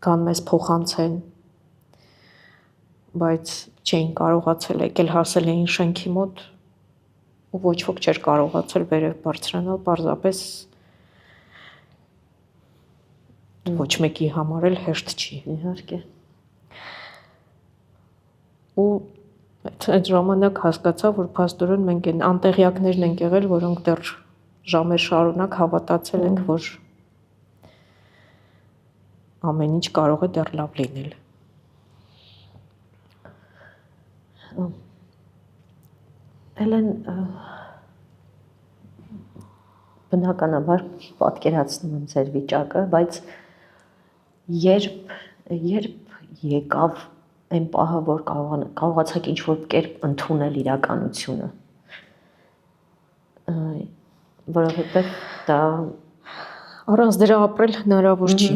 կան մեզ փոխանցեն, բայց չէին կարողացել եկել հասել էին շենքի մոտ ու ոչ ոք չէր կարողացել վերև բարձրանալ, պարզապես ոչ մեկի համար էլ հեշտ չի։ Իհարկե։ Ու այդ ժամանակ հասկացա, որ փաստորեն մենք այն անտեղյակներն ենք եղել, որոնք դեռ ժամեր շարունակ հավատացել ենք, որ ամեն ինչ կարող է դեռ լավ լինել։ Էլեն բնականաբար պատկերացնում եմ ձեր վիճակը, բայց երբ եկավ այն պահը, որ կարողացաք ինչ-որ կերպ ընդունել իրականությունը, որովհետև դա Առանց դրա ապրել հնարավոր չի։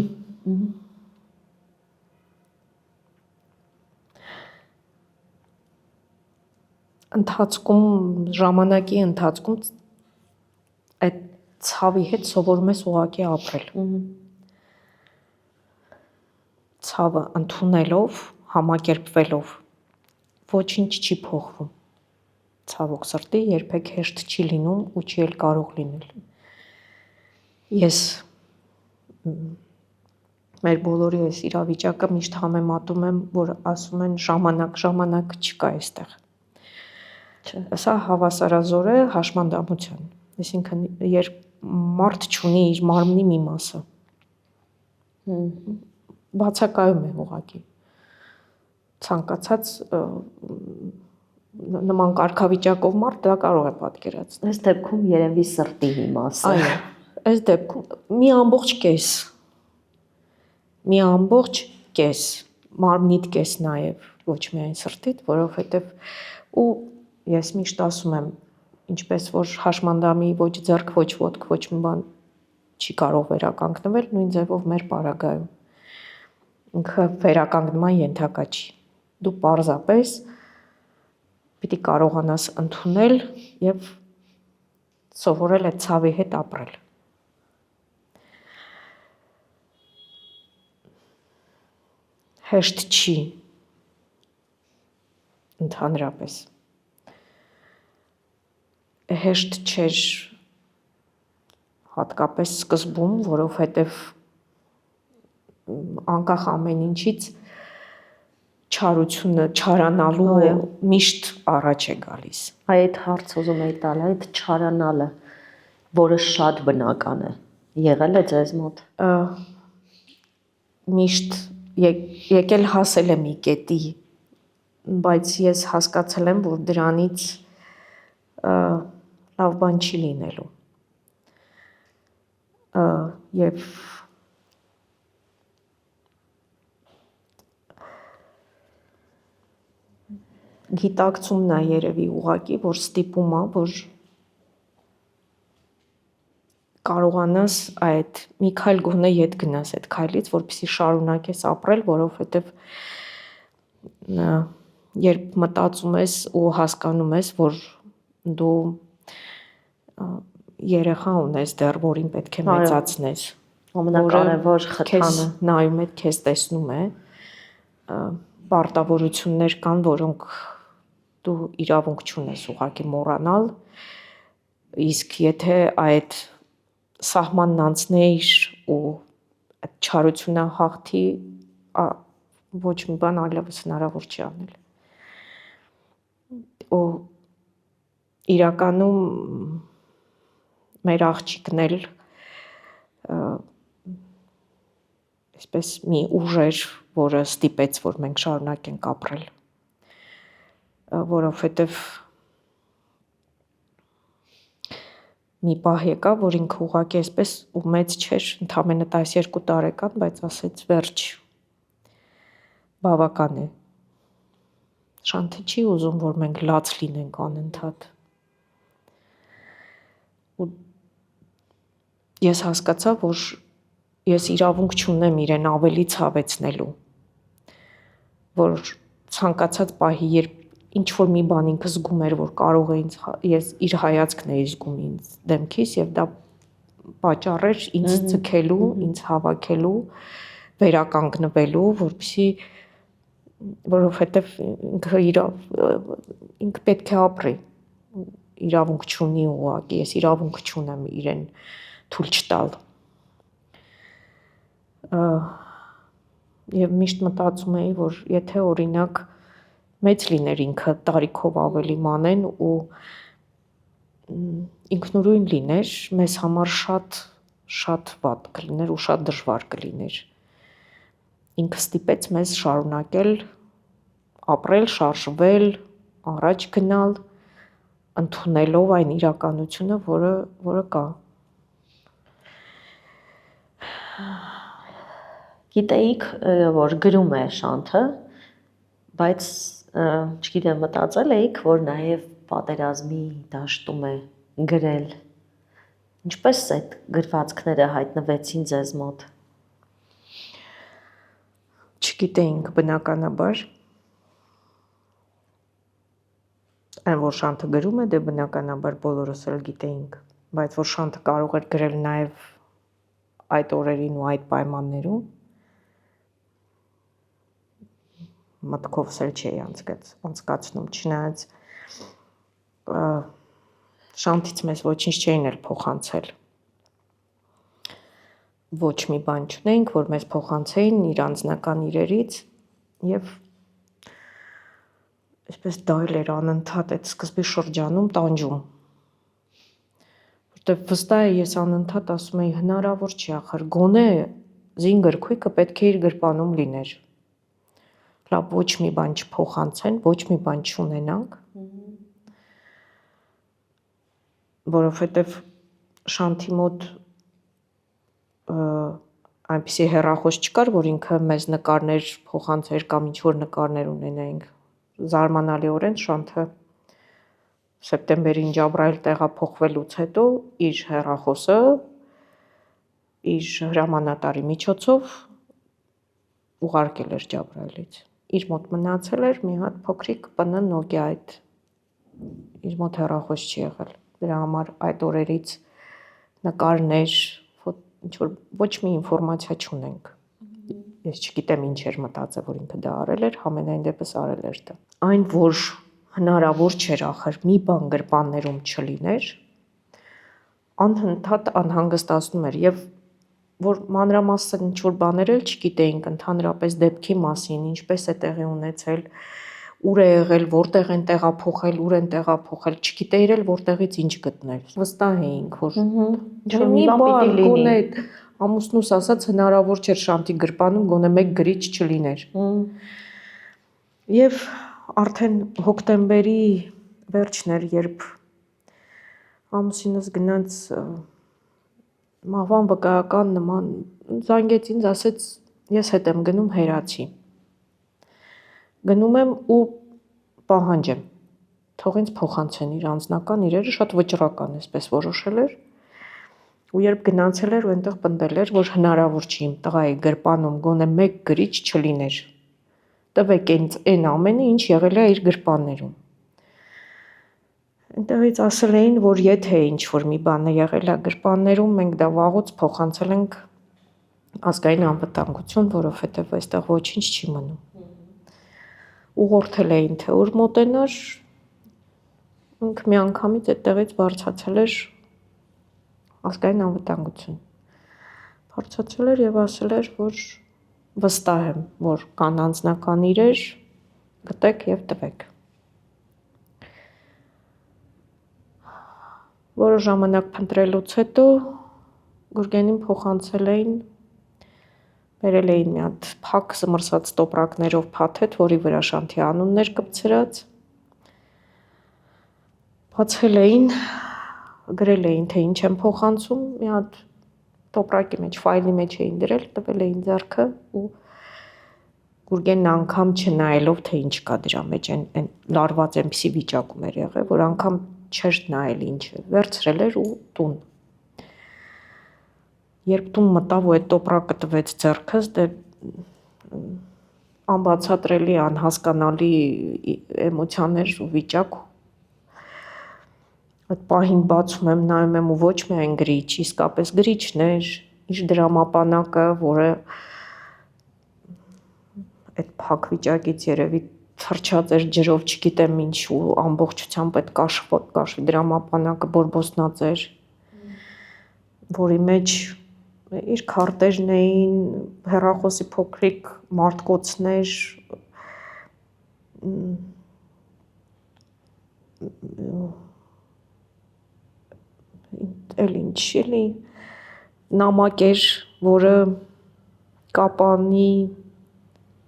Ընթացքում ժամանակի ընթացքում այդ ցավի հետ սովորում ես ուղղակի ապրել։ Ցավը ընդունելով, համակերպվելով ոչինչ չի փոխվում։ Ցավոք սրտի երբեք հեշտ չի լինում ու չի էլ կարող լինել։ Ես մեր բոլորի այս իրավիճակը միշտ համեմատում եմ, որ ասում են ժամանակ չկա այստեղ։ Սա հավասարազոր է հաշմանդամության։ Այսինքն, երբ մարդ չունի իր մարմնի մի մասը, բացակայում է ուղղակի։ Ցանկացած նման կարգավիճակով մարդ դա կարող է պատկերացնել։ Այս դեպքում երևի սրտի մի մասը։ Այո, այս դեպքում մի ամբողջ կես, մարմնիդ կես նաև, ոչ միայն սրտիդ, որովհետև ու ես միշտ ասում եմ, ինչպես որ հաշմանդամի ոչ ձեռք, ոչ ոտք, ոչ մի բան չի կարող վերականգնվել, նույն ձևով մեր պարագայում։ Ինքը վերականգնման ենթակա չի։ Դու պարզապես պիտի կարողանաս ընդունել եւ սովորել այդ ցավի հետ ապրել։ Հեշտ չի ընդհանրապես։ Հեշտ չէր հատկապես սկզբում, որովհետև անկախ ամեն ինչից չարությունը, չարանալու միշտ առաջ է գալիս։ Այդ հարց ուզում եի տալ, այդ չարանալը, որը շատ բնական է, եղել է ձեզ մոտ։ Միշտ եկել հասել է մի կետի, բայց ես հասկացել եմ, որ դրանից լավ բան չի լինելու։ Եվ գիտակցումն է երևի ուղղակի, որ ստիպում է, որ կարողանաս այդ մի քայլ գոնե ետ գնաս այդ քայլից, որպեսզի շարունակես ապրել, որովհետև երբ մտածում ես ու հասկանում ես, որ դու երեխա ունես դեռ, որին պետք է մեծացնես, ամենակարևոր խթանը նայում է, քեզ տեսնում է, պարտավորություններ կան, որոնք դու իրավունք չունես ուղղակի մոռանալ, իսկ եթե այդ սահմանն անցնեիր ու այդ չարությունը հաղթի, ոչ մի բան այլևս հնարավոր չի անել։ Ու իրականում մեր աղջիկն էլ այսպես մի ուժ էր, որը ստիպեց, որ մենք շարունակենք ապրել, որովհետև մի պահ եկավ, որ ինքը ուղղակի այսպես ու մեծ չէր, ընդամենը 12 տարեկան, բայց ասեց վերջ, բավական է։ Շանթը չի ուզում, որ մենք լաց լինենք անընդհատ։ Ու ես հասկացա, որ ես իրավունք չունեմ իրեն ավելի ցավեցնելու, որ ցանկացած պահի, երբ ինչ-որ մի բան ինքը զգում էր, որ կարող է ես իր հայացքն էի զգում ինձ դեմքիս եւ դա պատճառ էր ինձ ձգելու, ինձ հավաքելու, վերականգնվելու, որովհետեւ ինքը պետք է ապրի, իրավունք չունի ուղղակի, ես իրավունք չունեմ իրեն թույլ չտալ։ Եվ միշտ մտածում էի, որ եթե օրինակ մեծ լիներ ինքը տարիքով ավելի մանեն ու ինքնուրույն լիներ, մեզ համար շատ վատ կլիներ ու շատ դժվար կլիներ։ Ինքը ստիպեց մեզ շարունակել ապրել, շարժվել, առաջ գնալ, ընդունելով այն իրականությունը, որը կա։ Գիտեիք, որ գրում է Շանթը, բայց չգիտեմ, մտածել էիք, որ նաև պատերազմի դաշտում է գրել։ Ինչպես այդ գրվածքները հայտնվեցին ձեզ մոտ։ Չգիտեինք բնականաբար։ Այն որ Շանթը գրում է, դե բնականաբար բոլորս էլ գիտեինք, բայց որ Շանթը կարող էր գրել նաև այդ օրերին ու այդ պայմաններում, մտքովս էլ չէի անցկացնում, չնայած Շանթից մեզ ոչինչ չէին էլ փոխանցել։ Ոչ մի բան չունեինք, որ մեզ փոխանցեին իր անձնական իրերից եւ այսպես դայլ էր անընդհատ այդ սկզբի շրջանում տանջում։ Որտեւ վստահ է ես անընդհատ ասում էի հնարավոր չի ախր գոնե զին գրքույկը պետք է իր գրպանում լիներ։ Լավ ոչ մի բան չփոխանցեն, ոչ մի բան չունենանք։ Որովհետեւ Շանթի մոտ այնպիսի հեռախոս չկար, որ ինքը մեզ նկարներ փոխանցեր կամ ինչ-որ նկարներ ունենայինք։ Զարմանալիորեն Շանթը սեպտեմբերին Ջաբրայել տեղափոխվելուց հետո իր հեռախոսը իր հրամանատարի միջոցով ուղարկել էր Ջաբրայելից։ Իր մոտ մնացել էր մի հատ փոքրիկ ՊՆ Nokia այդ իր մոտ հեռախոս չի եղել։ Դրա համար այդ օրերից նկարներ, ինչ-որ ոչ մի ինֆորմացիա չունենք։ Ես չգիտեմ ինչ էր մտածել, որ ինքը դա արել էր, համենայն դեպս արել էր դա։ Այն, որ հնարավոր չէր ախր մի բան գրպաններում չլիներ, անընդհատ անհանգստացնում էր եւ որ մանրամասն ինչ-որ բաներ էլ չգիտեինք ընդհանրապես դեպքի մասին, ինչպես է տեղի ունեցել, ուր է եղել, որտեղ են տեղափոխել, ուր են տեղափոխել, չգիտեիր էլ որտեղից ինչ գտնել։ Վստահ էինք, որ ինչ-որ մի բան պիտի լինի։ Ամուսնուս ասած հնարավոր չէր Շանթի գրպանում գոնե մեկ գրիչ չլիներ։ Եվ արդեն հոկտեմբերի վերջն էր, երբ ամուսինս գնաց մահվան վկայական նման զանգեց ինձ, ասեց ես հետ եմ գնում Հերացի։ Գնում եմ ու պահանջեմ, թող ինձ փոխանցեն իր անձնական իրերը, շատ վճռական այսպես որոշել էր։ Ու երբ գնացել էր ու այնտեղ պնդել էր, որ հնարավոր չի իմ տղայի գրպանում գոնե մեկ գրիչ չլիներ։ Տվեք ինձ այն ամենը, ինչ եղել է իր գրպաններում։ Այնտեղից ասել էին, որ եթե ինչ-որ մի բան է եղել է գրպաններում, մենք դա վաղուց փոխանցել ենք ազգային անվտանգություն, որովհետև այստեղ ոչինչ չի մնում։ Ուղղորդել էին թե ուր մոտենար, ինքը միանգամից այդտեղից բարձրացել էր ազգային անվտանգություն։ Բարձրացել էր եւ ասել էր, որ վստահ եմ, որ կան անձնական իրեր, գտեք եւ տվեք։ Որը ժամանակ փնտրելուց հետո Գուրգենին փոխանցել էին, բերել էին մի հատ փակ զմռսած տոպրակներով փաթեթ, որի վրա Շանթի անունն էր կպցրած։ Բացել էին, գրել էին, թե ինչ են փոխանցում, մի հատ տոպրակի մեջ, ֆայլի մեջ էին դրել, տվել էին ձեռքը ու Գուրգենն անգամ չնայելով, թե ինչ կա դրա մեջ, այն լարված այնպիսի վիճակում էր եղել, որ անգամ չէր նայել ինչ է, վերցրել էր ու տուն։ Երբ տուն մտավ ու այդ տոպրակը տվեց ձեռքս, դե անբացատրելի, անհասկանալի էմոցիաներ ու վիճակ։ Այդ պահին բացում եմ, նայում եմ ու ոչ միայն գրիչ, իսկապես գրիչներ, իր դրամապանակը, որը այդ փակ վիճակից երևի թրջած էր ջրով, չգիտեմ ինչ ու ամբողջությամբ այդ կաշվի դրամապանակը բորբոսնած էր, որի մեջ իր քարտերն էին, հեռախոսի փոքրիկ մարտկոցներ, էլ ինչ էլի նամակ էր, որը կապանի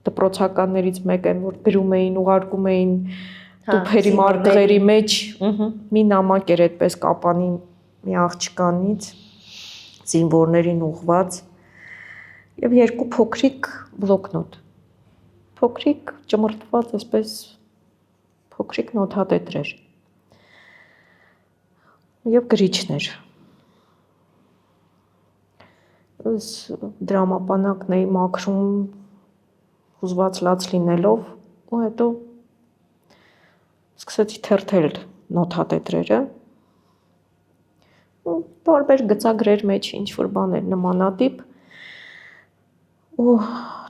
դպրոցականներից մեկ են, որ գրում էին, ուղարկում էին տուփերի մարգղերի մեջ, մի նամակ էր այդպես կապանի մի աղջկանից, զինվորներին ուղված, եւ երկու փոքրիկ բլոկնոտ, փոքրիկ ճմրթված այսպես փոքրիկ նոթատետրեր եւ գրիչներ, Ես դրամապանակն էի մաքրում հուզված լաց լինելով ու հետո սկսեցի թերթել նոթատետրերը ու տարբեր գծագրեր մեջ ինչ-որ բաներ նմանատիպ ու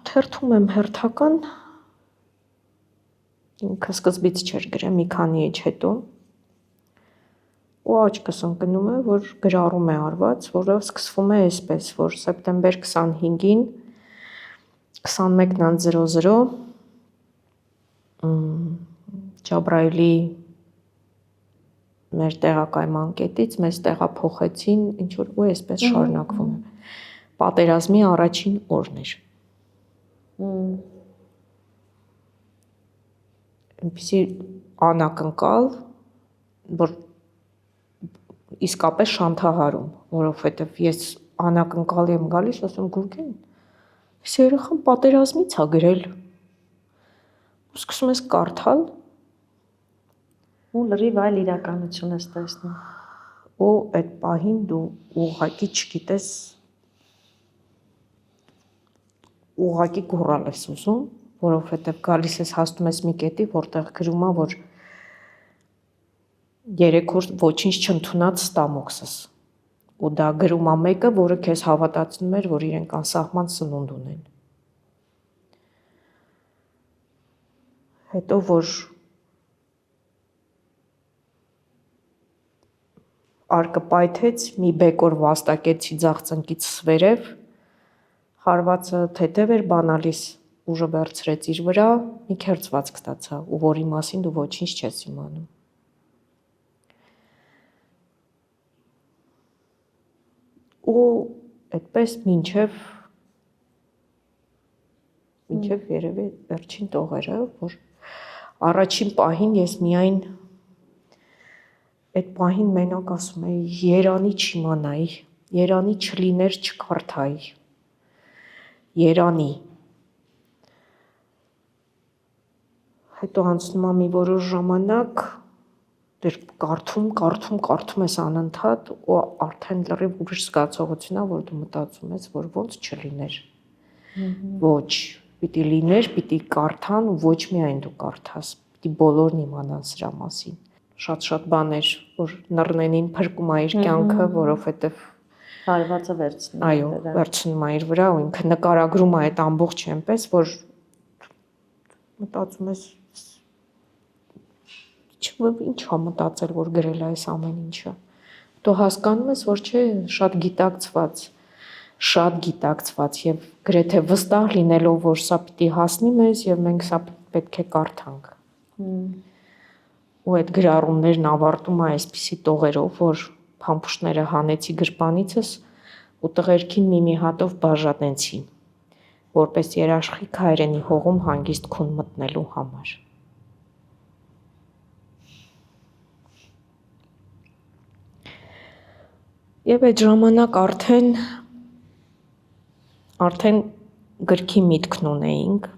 թերթում եմ հերթական ինքը սկզբից չէր գրել մի քանի էջ հետո ու աչքս ընկնում է, որ գրառում է արված, որը սկսվում է այսպես, որ սեպտեմբեր 25-ին 21:00 Ջաբրայելի մեր տեղակայման կետից մեզ տեղափոխեցին ինչ-որ ու այսպես շարունակվում է։ Պատերազմի առաջին օրն էր։ Այնպիսի անակնկալ, որ իսկապես շանթահարում, որովհետև ես անակնկալի եմ գալիս, ասում Գուրգեն, այս երեխան պատերազմից է գրել։ Ու սկսում ես կարդալ ու լրիվ այլ իրականություն ես տեսնում։ Ու այդ պահին դու ուղղակի չգիտես ուղղակի գոռալ ես ուզում, որովհետև գալիս ես հասնում ես մի կետի, որտեղ գրում է, որ 3 օր ոչինչ չընդունած ստամոքսս։ Ու դա գրում է մեկը, որը քեզ հավատացնում էր, որ իրենք անսահման սնունդ ունեն։ Հետո որ արկը պայթեց, մի բեկոր վաստակեցի ձախ ծնկից վերև, հարվածը թեթև էր բանալիս, ուժը վերցրեց իր վրա, մի քերծված կստացա, ու որի մասին դու ոչինչ չես իմանում։ Ու այդպես մինչև երևի վերջին տողերը, որ առաջին պահին ես միայն այդ պահին մենակ ասում էի, երանի չիմանայի, երանի չլիներ չկարդայի, երանի։ Հետո անցնում է մի որոշ ժամանակ, դեռ կարդում ես անընդհատ ու արդեն լրիվ ուրիշ զգացողություն է, որ դու մտածում ես, որ ոնց չլիներ։ Ոչ, պիտի լիներ, պիտի կարդան ու ոչ միայն դու կարդաս, պիտի բոլորն իմանան սրա մասին։ Շատ բաներ, որ նռնենին փրկում է իր կյանքը, որովհետև հարվածը վերցնում է։ Այո, վերցնում է իր վրա ու ինքը նկարագրում է այդ ամբողջ այնպես, որ մտածում ես ինչ է մտածել, որ գրել է այս ամեն ինչը։ Դու հասկանում ես, որ չէ, շատ գիտակցված եւ գրեթե վստահ լինելով, որ սա պիտի հասնի մեզ եւ մենք սա պետք է կարդանք։ Ու այդ գրառումներն ավարտում է այսպիսի տողերով, որ փամփուշտները հանեցի գրպանիցս ու տղերքին մի հատով բաժանեցի, որպես երաշխիք հայրենի հողում հանգիստ քուն մտնելու համար։ Եվ այդ ժամանակ արդեն գրքի միտքն ունեինք։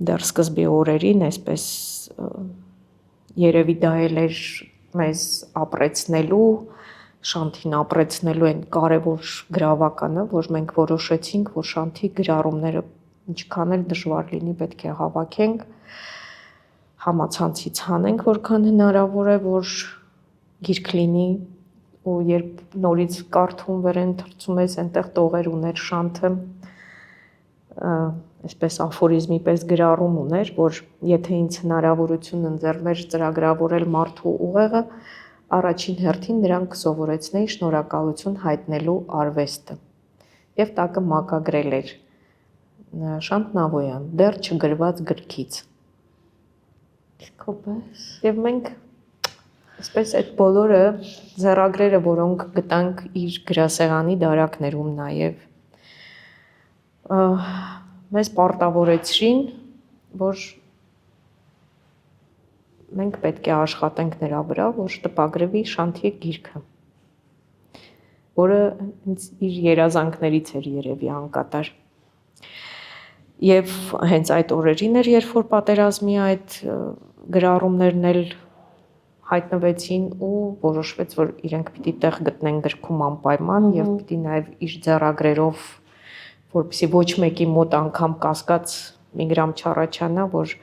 Դեռ սկզբի օրերին այսպես երևի դա էր մեզ ապրեցնելու, Շանթին ապրեցնելու այն կարևոր գրավականը, որ մենք որոշեցինք, որ Շանթի գրառումները ինչքան էլ դժվար լինի, պետք է հավաքենք, համացանցից հանենք, որքան հնարավոր է, որ գիրք լինի, ու երբ նորից կարդում վերեն թրծում ես, այնտեղ տողեր ուներ Շանթը, այսպես աֆորիզմի պես գրառում ուներ, որ եթե ինձ հնարավորություն ընձեռներ ծրագրավորել մարդու ուղեղը, առաջին հերթին նրան կսովորեցնեի շնորհակալություն հայտնելու արվեստը։ Եվ տակը մակագրել էր Շանթ Նավոյան, դեռ չգրված գրքից։ Իսկապես։ Եվ մենք այսպես այդ բոլորը ձեռագրերը, որոնք գտանք իր գրասեղանի դարակներում նաև մեզ պարտավորեցրին, որ մենք պետք է աշխատենք նրա վրա, որ տպագրվի Շանթի գիրքը, որը իր երազանքներից էր երևի անկատար։ Եվ հենց այդ օրերին էր, երբ որ պատերազմի այդ գրառումներն էլ հայտնվեցին ու որոշվեց, որ իրենք պիտի տեղ գտնեն գրքում անպայման եւ պիտի նաեւ իր ձեռագրերով, որպեսզի ոչ մեկի մոտ անգամ կասկած միգրամ չառաջանա, որ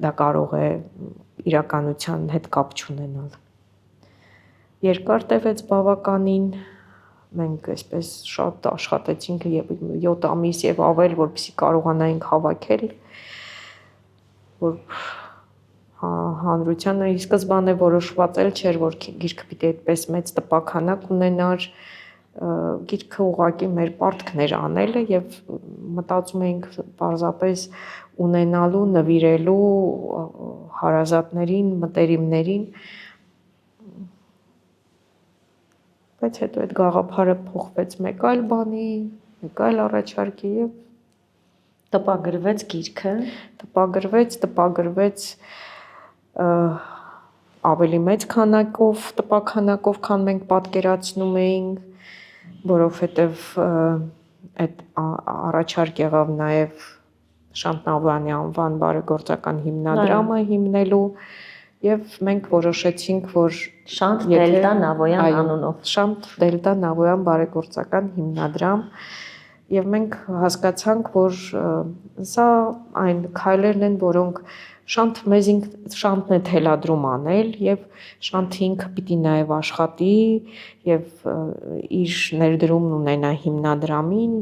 դա կարող է իրականության հետ կապ չունենալ։ Երկար տևեց բավականին, մենք այսպես շատ աշխատեցինք 7 ամիս եւ ավել, որպեսզի կարողանայինք հավաքել, որ հանրությանը ի սկզբանե որոշված էլ չէր, որ գիրքը պիտի այդպես մեծ տպաքանակ ունենար, գիրքը ուղղակի մեր պարտքն էր անելը եւ մտածում էինք պարզապես ունենալու, նվիրելու հարազատներին, մտերիմներին, բայց հետո այդ գաղափարը փոխվեց մեկ այլ բանի, մեկ այլ առաջարկի եւ տպագրվեց գիրքը, տպագրվեց ավելի մեծ քանակով, տպաքանակով, քան մենք պատկերացնում էինք, որովհետեւ այդ առաջարկ եղավ նաեւ Շանթ Նավոյանի անվան բարեգործական հիմնադրամը հիմնելու եւ մենք որոշեցինք, որ Շանթ Դելտա Նավոյան անունով, Շանթ Դելտա Նավոյան բարեգործական հիմնադրամ եւ մենք հասկացանք, որ սա այն քայլերն են, որոնք Շանթն է թելադրում անել եւ Շանթը ինքը պիտի նաեւ աշխատի եւ իր ներդրումն ունենա հիմնադրամին։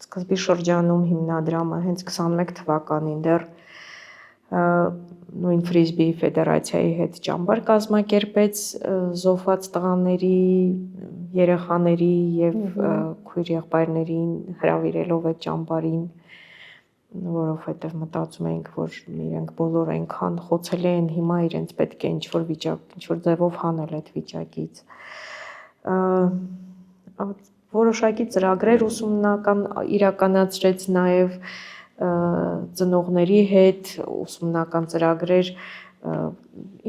Սկզբի շրջանում հիմնադրամը հենց 21 թվականին դեռ նույն Ֆրիզբիի ֆեդերացիայի հետ ճամբար կազմակերպեց զոհված տղաների, երեխաների եւ քույր եղբայրներին հրավիրելով այդ ճամբարին, որովհետեւ մտածում էինք, որ իրենք բոլորը այնքան խոցելի են հիմա, իրենց պետք է ինչ-որ ձևով հանել այդ վիճակից։ Որոշակի ծրագրեր իրականացրեց նաև ծնողների հետ, ուսումնական ծրագրեր,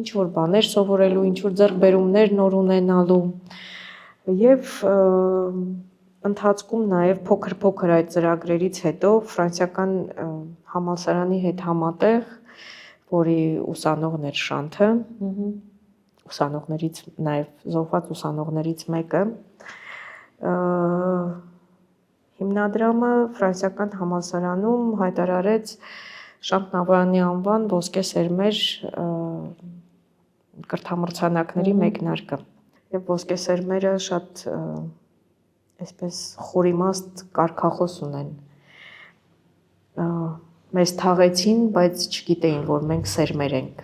ինչ-որ բաներ սովորելու, ինչ-որ ձեռքբերումներ նոր ունենալու եւ ընթացքում նաև փոքր-փոքր այդ ծրագրերից հետո ֆրանսիական համալսարանի հետ համատեղ, որի ուսանողներ Շանթը, ուսանողներից նաև զոհված ուսանողներից մեկը, հիմնադրամը ֆրանսիական համալսարանում հայտարարեց Շանթ Նավոյանի անվան ոսկե սերմեր կրթամրցանակների մեկնարկը։ Եվ ոսկե սերմերը շատ այսպես խորիմաստ կարգախոս ունեն։ Մեզ թաղեցին, բայց չգիտեին, որ մենք սերմեր ենք։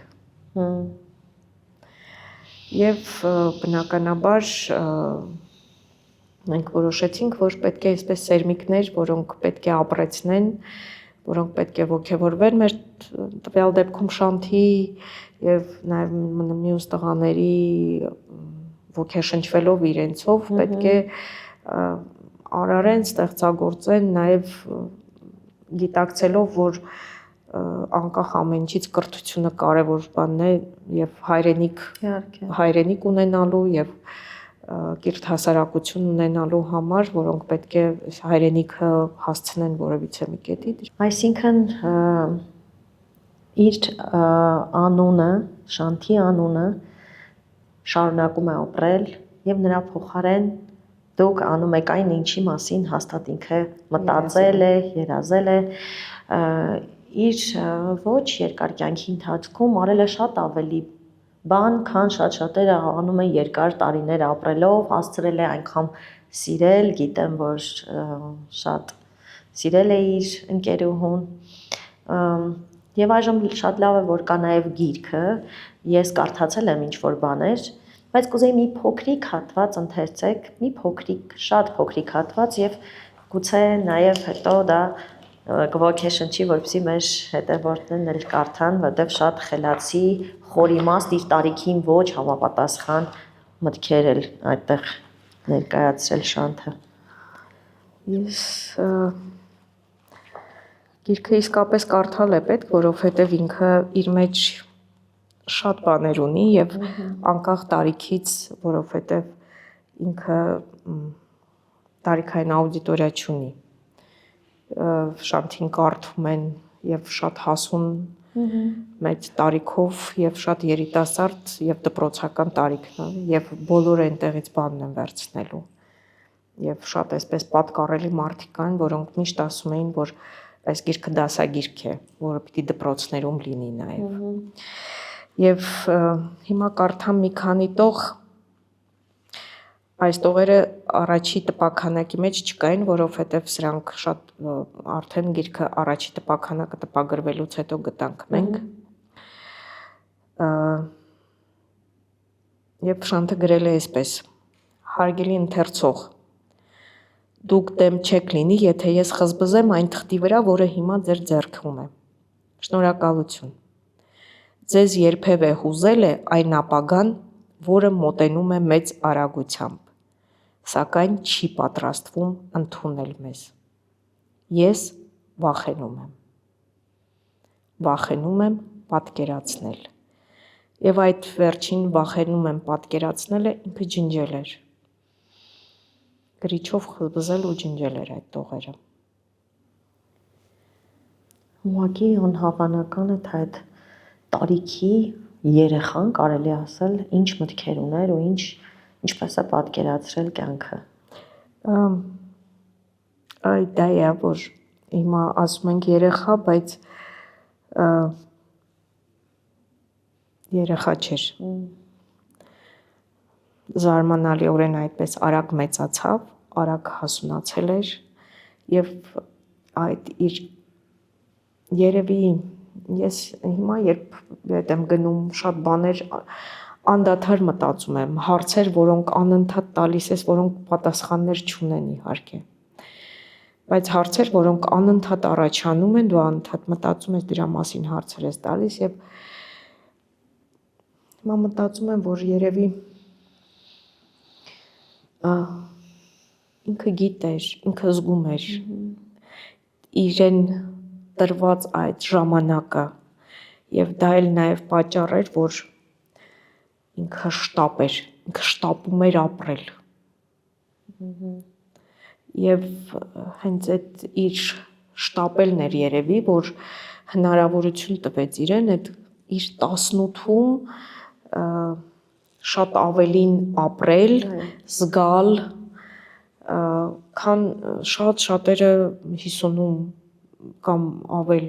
Եվ բնականաբար մենք որոշեցինք, որ պետք է այսպես սերմիկներ, որոնք պետք է ապրեցնեն, որոնք պետք է ոգևորվեն մեր տվյալ դեպքում Շանթի եւ նաեւ մյուս տղաների ոգեշնչվելով իրենցով պետք է արարեն, ստեղծագործեն, նաեւ գիտակցելով, որ անկախ ամեն ինչից կրթությունը կարևոր բանն է եւ հայրենիք ունենալու եւ կիրթ հասարակություն ունենալու համար, որոնք պետք է հայրենիքը հասցնեն որևիցե մի կետի։ Այսինքն իր անունը, Շանթի անունը շարունակում է ապրել եւ նրա փոխարեն դուք անում եք այն ինչի մասին հաստատ ինքը մտածել է, երազել է, իր ոչ երկար կյանքի ընթացքում արել է շատ ավելի բան, քան շատ-շատերը անում են երկար տարիներ ապրելով, հասցրել է այնքան սիրել, գիտեմ, որ շատ սիրել է իր ընկերուհուն, եւ այժմ շատ լավ է, որ կա նաեւ գիրքը, ես կարդացել եմ ինչ-որ բաներ, բայց կուզեի մի փոքրիկ հատված ընթերցեք, մի փոքրիկ, շատ փոքրիկ հատված եւ գուցե նաեւ հետո դա կոգեշնչի, որպեսզի մեր հետևորդներն էլ կարդան, որտեղ շատ խելացի, խորիմաստ իր տարիքին ոչ համապատասխան մտքեր էլ այդտեղ ներկայացրել Շանթը։ Ես գիրքը իսկապես կարդալ է պետք, որովհետեւ ինքը իր մեջ շատ բաներ ունի եւ անկախ տարիքից, որովհետեւ ինքը տարիքային աուդիտորիա չունի։ Շանթին կարդում են եւ շատ հասուն մեծ տարիքով եւ շատ երիտասարդ եւ դպրոցական տարիքն է եւ բոլորը այնտեղից բանն են վերցնելու եւ շատ այսպես պատկառելի մարդիկ կան, որոնք միշտ ասում էին, որ այս գիրքը դասագիրք է, որը պիտի դպրոցներում լինի նաեւ։ Եվ հիմա կարդամ մի քանի տող, այս տողերը առաջի տպաքանակի մեջ չկային, որովհետև սրանք շատ արդեն գիրքը առաջի տպաքանակը տպագրվելուց հետո գտանք մենք։ Եվ Շանթը գրել է այսպես. Հարգելի ընթերցող, դուք դեմ չեք լինի, եթե ես խզբզեմ այն թղթի վրա, որը հիմա ձեր ձեռքում է։ Շնորհակալություն։ Ձեզ երբևէ հուզել է այն ապագան, որը մոտենում է մեծ արագությամբ, սակայն չի պատրաստվում ընդունել մեզ։ Ես վախենում եմ։ Վախենում եմ պատկերացնել։ Եվ այդ վերջին վախենում եմ պատկերացնելը ինքը ջնջել էր։ Գրիչով խզբզել ու ջնջել էր այդ տողերը։ Ուղղակի անհավանական է, թե այդ տարիքի երեխան կարելի ասել ինչ մտքեր ուներ ու ինչպես է պատկերացրել կյանքը։ Այ դա է, որ հիմա ասում ենք երեխա, բայց երեխա չէր։ Զարմանալիորեն այդպես արագ մեծացավ, արագ հասունացել էր եւ այդ իր երևի ես հիմա երբ հետ եմ գնում շատ բաներ անդադար մտածում եմ, հարցեր, որոնք անընդհատ տալիս ես, որոնք պատասխաններ չունեն իհարկե։ Բայց հարցեր, որոնք անընդհատ առաջանում են, դու անընդհատ մտածում ես դրա մասին հարցեր ես տալիս եւ հիմա մտածում եմ, որ երևի ինքը գիտեր, ինքը զգում էր իրեն տրված այդ ժամանակը եւ դա էլ նաեւ պատճառ էր, որ ինքը շտապ էր, ինքը շտապում էր ապրել։ Եվ հենց այդ իր շտապելն էր երևի, որ հնարավորություն տվեց իրեն այդ իր 18-ում շատ ավելին ապրել, զգալ, քան շատերը 50-ում կամ ավել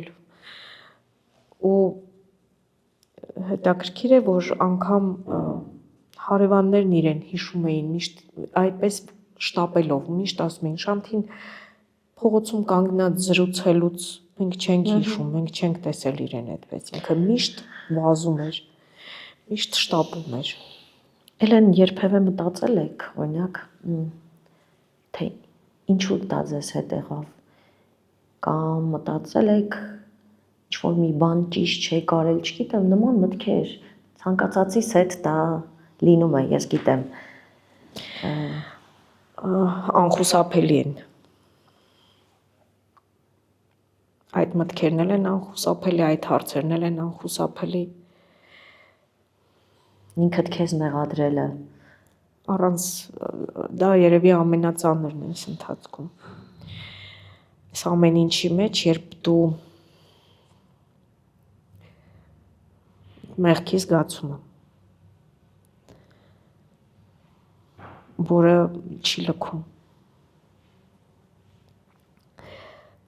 ու հետաքրքիր է, որ անգամ հարևաններն իրեն հիշում էին միշտ այդպես շտապելով, միշտ ասում էին Շանթին փողոցում կանգնած զրուցելուց մենք չենք հիշում, մենք չենք տեսել իրեն այդպես, ինքը միշտ վազում էր, միշտ շտապում էր։ Էլեն երբևէ մտածել եք, օրինակ, թե ինչու դա ձեզ հետ եղավ, կամ մտածել եք ինչ-որ մի բան ճիշտ չէ կարել, չգիտեմ, նման մտքեր, ցանկացածիս հետ դա լինում է, ես գիտեմ։ Անխուսափելի են։ Այդ մտքերն էլ են անխուսափելի, այդ հարցերն էլ են անխուսափելի։ Ինքդ քեզ մեղադրելը Առանց դա երևի ամենածանրն է այս ընթացքում։ Այս ամեն ինչի մեջ, երբ դու մեղքի զգացումը, որը չի լքում,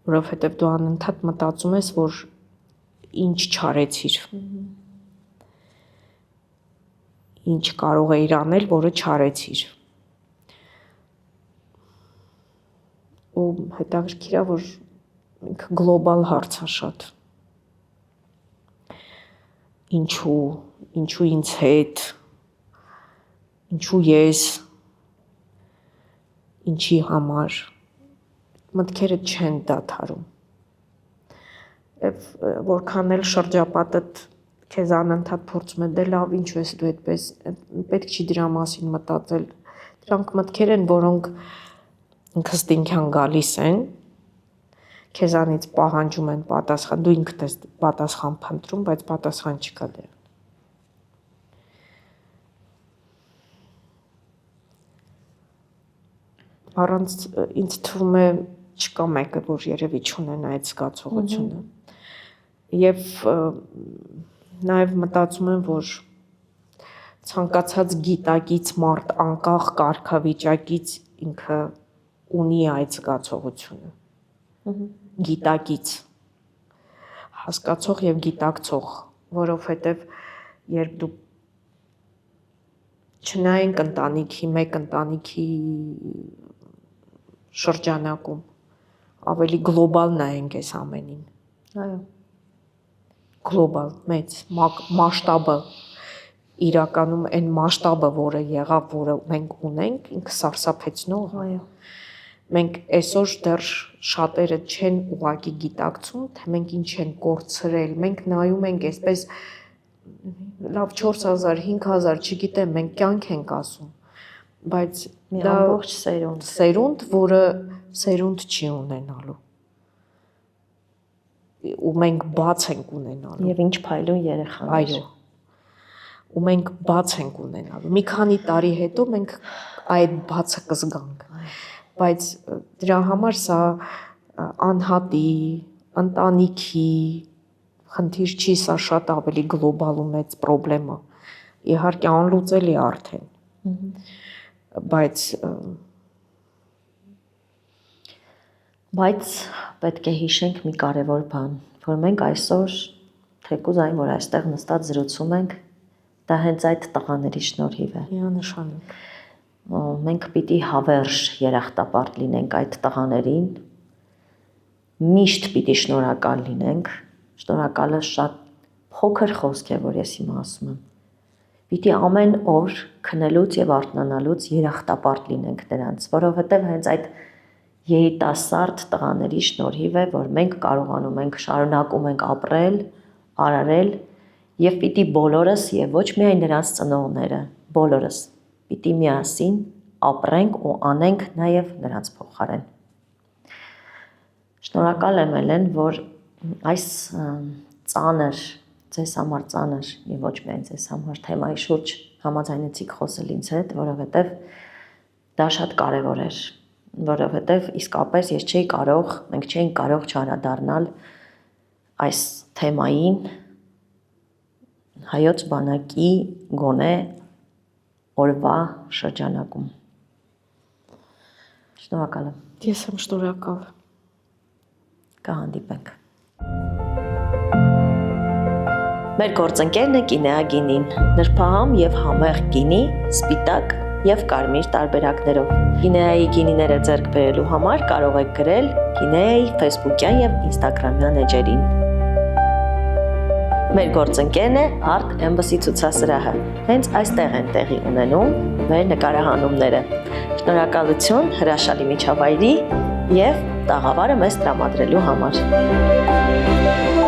որովհետև դու անընդհատ մտածում ես, որ ինչ չարեցիր, ինչ կարող էիր անել, որը չարեցիր։ Ու հետաքրքիր է, որ ինքը գլոբալ հարց է շատ։ Ինչու ինձ հետ, ինչու ես, ինչի համար, մտքերը չեն դադարում։ Եվ որքան էլ շրջապատդ քեզ անընդհատ փորձում է, դե լավ, ինչու ես դու այդպես, պետք չի դրա մասին մտածել։ Դրանք մտքեր են, որոնք ինքնստինքյան գալիս են, քեզանից պահանջում են պատասխան, դու ինքդ ես պատասխան փնտրում, բայց պատասխան չկա դեռ։ Առանց ինձ թվում է չկա մեկը, որ երևի չունենա այդ զգացողությունը։ Եվ նաև մտածում եմ, որ ցանկացած գիտակից մարդ անկախ կարգավիճակից ինքը ունի այդ զգացողությունը։ Գիտակից հասկացող եւ գիտակցող, որովհետեւ երբ դու չնայենք ընտանիքի, մեկ ընտանիքի շրջանակում ավելի գլոբալ նայենք այս ամենին։ Այո։ Գլոբալ, մեծ, մասշտաբը, իրականում այն մասշտաբը, որը եղավ, որը մենք ունենք, ինքը սարսափեցնող։ Այո։ Մենք այսօր դեռ շատերը չեն ուղղակի գիտակցում, թե մենք ինչ են կորցրել, մենք նայում ենք այսպես լավ 4000, 5000, չգիտեմ, մենք կյանք ենք ասում, բայց մի ամբողջ սերունդ, որը սերունդ չի ունենալու։ Ու մենք բաց ենք ունենալու։ Եվ ինչ փայլուն երեխաներ։ Այո։ Ու մենք բաց ենք ունենալու։ Մի քանի տարի հետո մենք այդ բացը կզգանք։ Բայց դրա համար սա անհատի, ընտանիքի խնդիր չի, սա շատ ավելի գլոբալ ու մեծ խնդրեմ է։ Իհարկե անլուծելի է արդեն։ Բայց պետք է հիշենք մի կարևոր բան, որ մենք այսօր թեկուզ այն, որ այստեղ նստած զրուցում ենք, դա հենց այդ տղաների շնորհիվ է։ Միանշանակ։ Մենք պիտի հավերժ երախտապարտ լինենք այդ տղաներին, միշտ պիտի շնորհակալ լինենք, շնորհակալը շատ փոքր խոսք է, որ ես հիմա ասում եմ։ Պիտի ամեն օր քնելուց եւ արթնանալուց երախտապարտ լինենք նրանց, որովհետեւ հենց այդ երիտասարդ տղաների շնորհիվ է, որ մենք կարողանում ենք շարունակում ենք ապրել, արարել եւ պիտի բոլորս եւ ոչ միայն նրանց ծնողները, բոլորս պիտի միասին ապրենք ու անենք նաև նրանց փոխարեն։ Շնորհակալ եմ Էլեն, որ այս ծանր, ձեզ համար ծանր եւ ոչ միայն ձեզ համար թեմայի շուրջ համաձայնեցիք խոսել ինձ հետ, որովհետեւ դա շատ կարեւոր էր, որովհետեւ իսկապես ես մենք չէինք կարող չանդրադառնալ այս թեմային հայոց բանակի գոնե օրվա շրջանակում։ Շնորհակալ եմ։ Ես եմ շնորհակալ։ Կհանդիպենք։ Մեր գործընկերն է Կինեա գինին, նրբահամ եւ համեղ գինի, սպիտակ եւ կարմիր տարբերակներով։ Կինեայի գինիները ձեռք բերելու համար կարող եք գրել Կինեայի Facebook-յան եւ Instagram-յան էջերին։ Մեր գործընկերն է Art Embassy ցուցասրահը։ Հենց այստեղ են տեղի ունենում մեր նկարահանումները։ Շնորհակալություն հրաշալի միջավայրի եւ տաղավարը մեզ տրամադրելու համար։